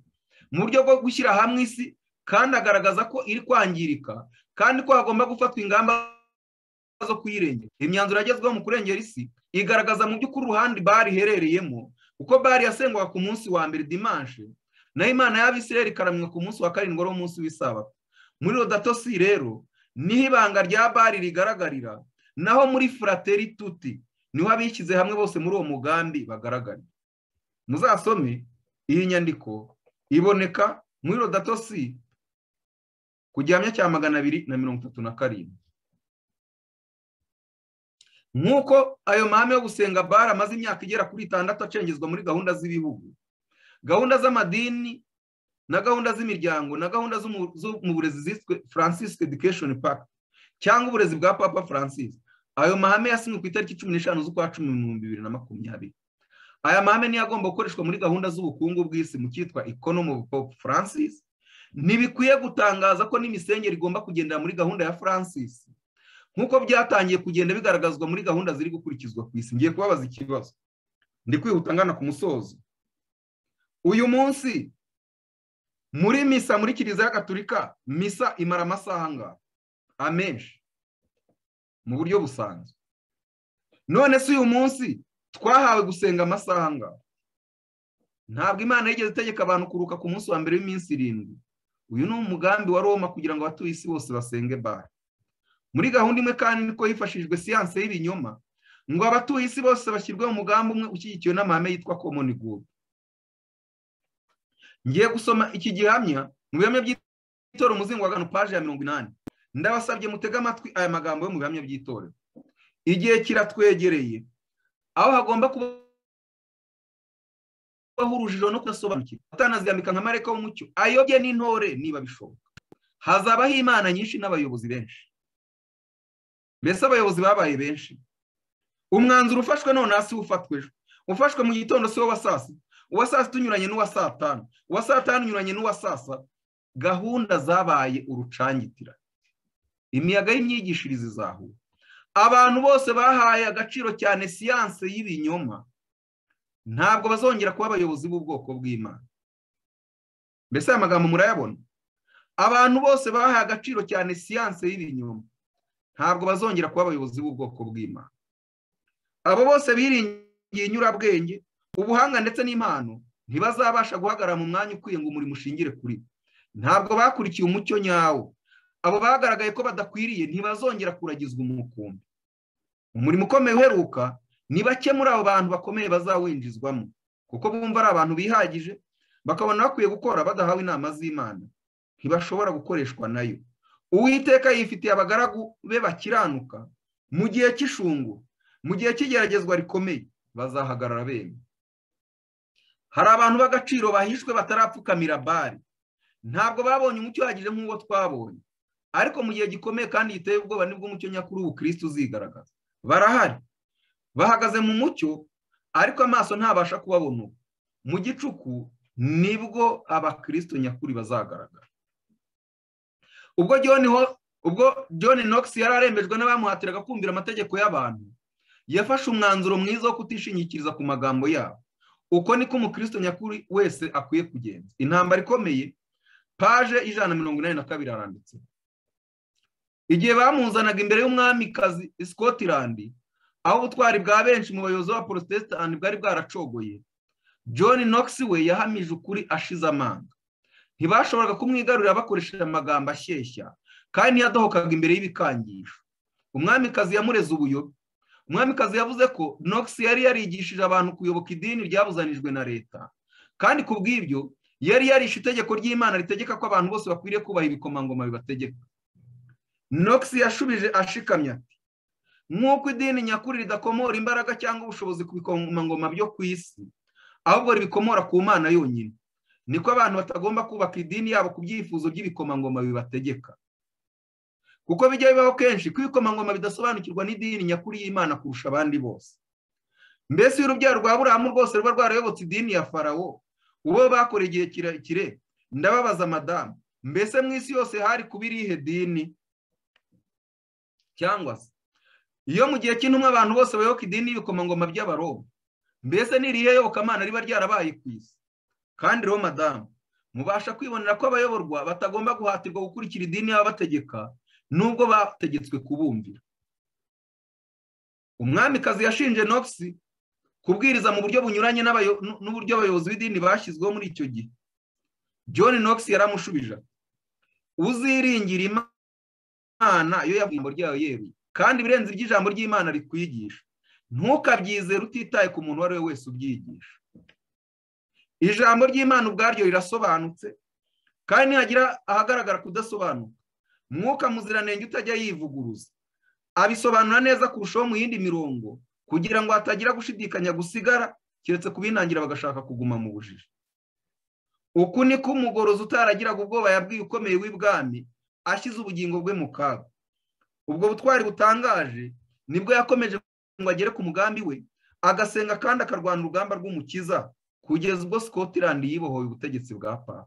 mu buryo bwo gushyira hamwe isi, kandi agaragaza ko iri kwangirika, kandi ko hagomba gufatwa ingamba zo kuyirengera. Imyanzuro yagezweho mu kurengera isi igaragaza mu by'ukuri uruhande bari iherereyemo, uko bari yasengwaga ku munsi wa mbere dimanche, naho Imana y'Abisirayeli ikaramywa ku munsi wa karindwi ari umunsi w'isabato. Muri Laudato Si rero niho ibanga rya bari rigaragarira, naho muri Fratelli Tutti niho abishyize hamwe bose muri uwo mugambi bagaragara. Muzasome iyi nyandiko, iboneka muri Laudato Si ku gihamya cya 237. Nk'uko ayo mahame yo gusenga bari amaze imyaka igera kuri 6 acengezwa muri gahunda z'ibihugu, gahunda z'amadini na gahunda z'imiryango na gahunda zo mu burezi ziswe Francis Education Pact cyangwa uburezi bwa Papa Francis. Ayo mahame yasinywe ku itariki 15 z'ukwa 10 mu 2020. Aya mahame ni agomba gukoreshwa muri gahunda z'ubukungu bw'isi mu cyitwa Economy of Pope Francis. Ntibikwiye gutangaza ko n'imisengeri igomba kugendera muri gahunda ya Francis, nk'uko byatangiye kugenda bigaragazwa muri gahunda ziri gukurikizwa ku isi. Ngiye kubabaza ikibazo, ndi kwihuta ngana ku musozo. Uyu munsi muri misa muri Kiliziya Gatolika, misa imara amasaha angahe? Amenshi mu buryo busanzwe. None se uyu munsi twahawe gusenga amasaha angahe? Ntabwo Imana yigeze itegeka abantu kuruka ku munsi wa mbere w'iminsi 7. Uyu ni umugambi wa Roma kugira ngo abatuye isi bose basenge bari. Muri gahunda imwe kandi niko hifashishijwe siyanse y'ibinyoma ngo abatuye isi bose bashyirwe mu mugambi umwe ushyigikiwe n'amahame yitwa common good. Ngiye gusoma iki gihamya mu bihamya by'itorero umuzingo wa gatanu page ya 80. Ndabasabye mutega amatwi aya magambo yo mu bihamya by'itorero. Igihe kiratwegereye aho hagomba kubaho urujijo no kudasobanukirwa, atanazigambika nka mareka w'umucyo ayobye n'intore niba bishoboka. Hazabaho imana nyinshi n'abayobozi benshi. Mbese abayobozi babaye benshi. Umwanzuro ufashwe none hasi ufatwejo, ufashwe mu gitondo si wo wasasi, uwasasi tunyuranye n'uwa saa 5, uwa saa 5 unyuranye n'uwa saa 7. Gahunda zabaye urucangitira, imiyaga y'imyigishirize izahura. Abantu bose bahaye agaciro cyane siyanse y'ibinyoma, ntabwo bazongera kuba abayobozi b'ubwoko bw'Imana. Mbese aya magambo murayabona? Abantu bose bahaye agaciro cyane siyanse y'ibinyoma ntabwo bazongera kuba abayobozi b'ubwoko bw'Imana. Abo bose biringiye inyurabwenge, ubuhanga ndetse n'impano ntibazabasha guhagarara mu mwanya ukwiye ngo umurimo ushingire kuri bo. Ntabwo bakurikiye umucyo nyawo. Abo bagaragaye ko badakwiriye ntibazongera kuragizwa umukumbi. Umurimo ukomeye uheruka ni bake muri abo bantu bakomeye bazawinjizwamo, kuko bumva ari abantu bihagije, bakabona bakwiye gukora badahawe inama z'Imana, ntibashobora gukoreshwa nayo. Uwiteka yifitiye abagaragu be bakiranuka mu gihe cy'ishungu, mu gihe cy'igeragezwa rikomeye bazahagarara bemye. Hari abantu b'agaciro bahishwe batarapfukamira Bali, ntabwo babonye umucyo uhagije nk'uwo twabonye, ariko mu gihe gikomeye kandi giteye ubwoba nibwo umucyo nyakuri w'Ubukristo uzigaragaza. Barahari, bahagaze mu mucyo, ariko amaso ntabasha kubabona ubu. Mu gicuku nibwo abakristo nyakuri bazagaragara. Ubwo John Knox yari arembejwe n'abamuhatiraga kumvira amategeko y'abantu, yafashe umwanzuro mwiza wo kutishingikiriza ku magambo yabo. Uko niko umukristo nyakuri wese akwiye kugenza. Intambara ikomeye, paje 182 aranditse. Igihe bamuzanaga imbere y'umwamikazi Scotland, aho ubutwari bwa benshi mu bayobozi b'Abaprotestant bwari bwaracogoye, John Knox we yahamije ukuri ashize amanga. Ntibashoboraga kumwigarurira bakoresheje amagambo ashyeshya, kandi ntiyadohokaga imbere y'ibikangisho. Umwamikazi yamureze ubuyobe. Umwamikazi yavuze ko Knox yari yarigishije abantu kuyoboka idini ryabuzanijwe na leta, kandi ku bw'ibyo yari yarishe itegeko ry'Imana ritegeka ko abantu bose bakwiriye kubaha ibikomangoma bibategeka. Knox yashubije ashikamye ati, nk'uko idini nyakuri ridakomora imbaraga cyangwa ubushobozi ku bikomangoma byo ku isi, ahubwo ribikomora ku Mana yonyine, niko abantu batagomba kubaka idini yabo ku byifuzo by'ibikomangoma bibategeka. Kuko bijya bibaho kenshi ko ibikomangoma bidasobanukirwa n'idini nyakuri y'Imana kurusha abandi bose. Mbese y'urubyaro rwa Aburahamu rwose ruba rwarayobotse idini ya Farawo, uwo bakoreye igihe kirekire, ndababaza madamu, mbese mu isi yose hari kuba irihe dini? Cyangwa se iyo mu gihe cy'intumwa abantu bose bayoboka idini y'ibikomangoma by'Abaroma, mbese n'irihe yobokamana riba ryarabaye ku isi? Kandi rero madamu, mubasha kwibonera ko abayoborwa batagomba guhatirwa gukurikira idini y'ababategeka, nubwo bategetswe kubumvira. Umwamikazi yashinje Knox kubwiriza mu buryo bunyuranye n'uburyo abayobozi b'idini bashyizweho muri icyo gihe. John Knox yaramushubije, uziringira Imana iyo yavuye ijambo ryayo yeruye, kandi birenze iby'ijambo ry'Imana rikwigisha, ntukabyizere utitaye ku muntu uwo ari we wese ubyigisha. Ijambo ry'Imana ubwaryo rirasobanutse, kandi nihagira ahagaragara kudasobanuka, Mwuka Muziranenge utajya yivuguruza abisobanura neza kurushaho mu yindi mirongo, kugira ngo hatagira gushidikanya gusigara, keretse kubinangira bagashaka kuguma mu bujiji. Uku niko umugorozi utaragiraga ubwoba yabwiye ukomeye w'ibwami, ashyize ubugingo bwe mu kaga. Ubwo butwari butangaje nibwo yakomeje ngo agere ku mugambi we, agasenga kandi akarwana urugamba rw'umukiza, kugeza ubwo Scotland yibohoye ubutegetsi bwa Papa.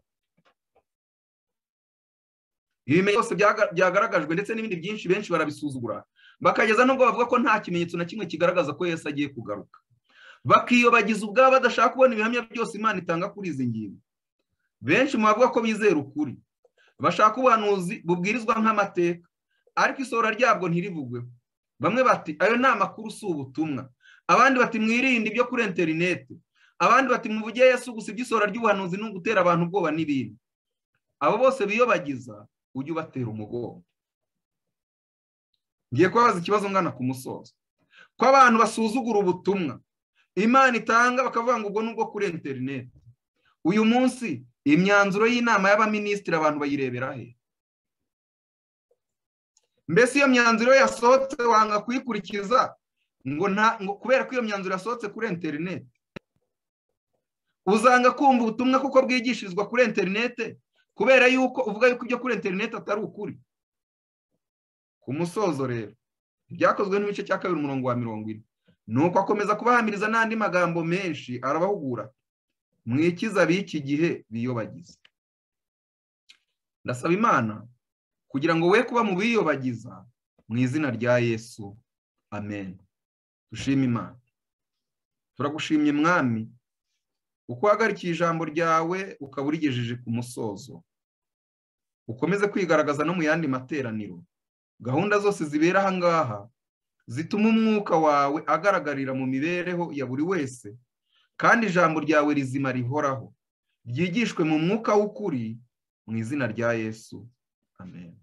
Ibimenyetso byose byagaragajwe ndetse n'ibindi byinshi benshi barabisuzugura, bakageza nubwo bavuga ko nta kimenyetso na kimwe kigaragaza ko Yesu agiye kugaruka. Bakiyobagiza ubwabo badashaka kubona ibihamya byose Imana itanga kuri izi ngingo. Benshi mu bavuga ko bizera ukuri bashaka ubuhanuzi bubwirizwa nk'amateka, ariko isohora ryabwo ntirivugweho. Bamwe bati ayo ni amakuru si ubutumwa, abandi bati mwirinde ibyo kuri interineti, abandi bati muvuge Yesu gusa iby'isohora ry'ubuhanuzi ni ugutera abantu ubwoba n'ibindi. Abo bose biyobagiza ujye ubatera umugongo. Ngiye kubabaza ikibazo ngana ku musozo, ko abantu basuzugura ubutumwa Imana itanga bakavuga ngo ubwo nubwo kuri interineti. Uyu munsi imyanzuro y'inama y'abaminisitiri abantu bayirebera he? Mbese iyo myanzuro yasohotse wanga kuyikurikiza ngo kubera ko iyo myanzuro yasohotse kuri interineti? Uzanga kumva ubutumwa kuko bwigishirizwa kuri interineti, kubera yuko uvuga yuko ibyo kuri interineti atari ukuri? Ku musozo rero, ibyakozwe n'igice cya 2 umurongo wa 40, nuko akomeza kubahamiriza n'andi magambo menshi arabahugura, mwikiza b'iki gihe biyobagiza. Ndasaba Imana kugira ngo we kuba mu biyobagiza, mu izina rya Yesu, amen. Dushime Imana. turagushimye mwami uko wahagarikiye ijambo ryawe ukaba urigejeje ku musozo. Ukomeze kwigaragaza no mu yandi materaniro. Gahunda zose zibera aha ngaha zituma umwuka wawe agaragarira mu mibereho ya buri wese, kandi ijambo ryawe rizima rihoraho ryigishwe mu mwuka w'ukuri, mu izina rya Yesu. Amen.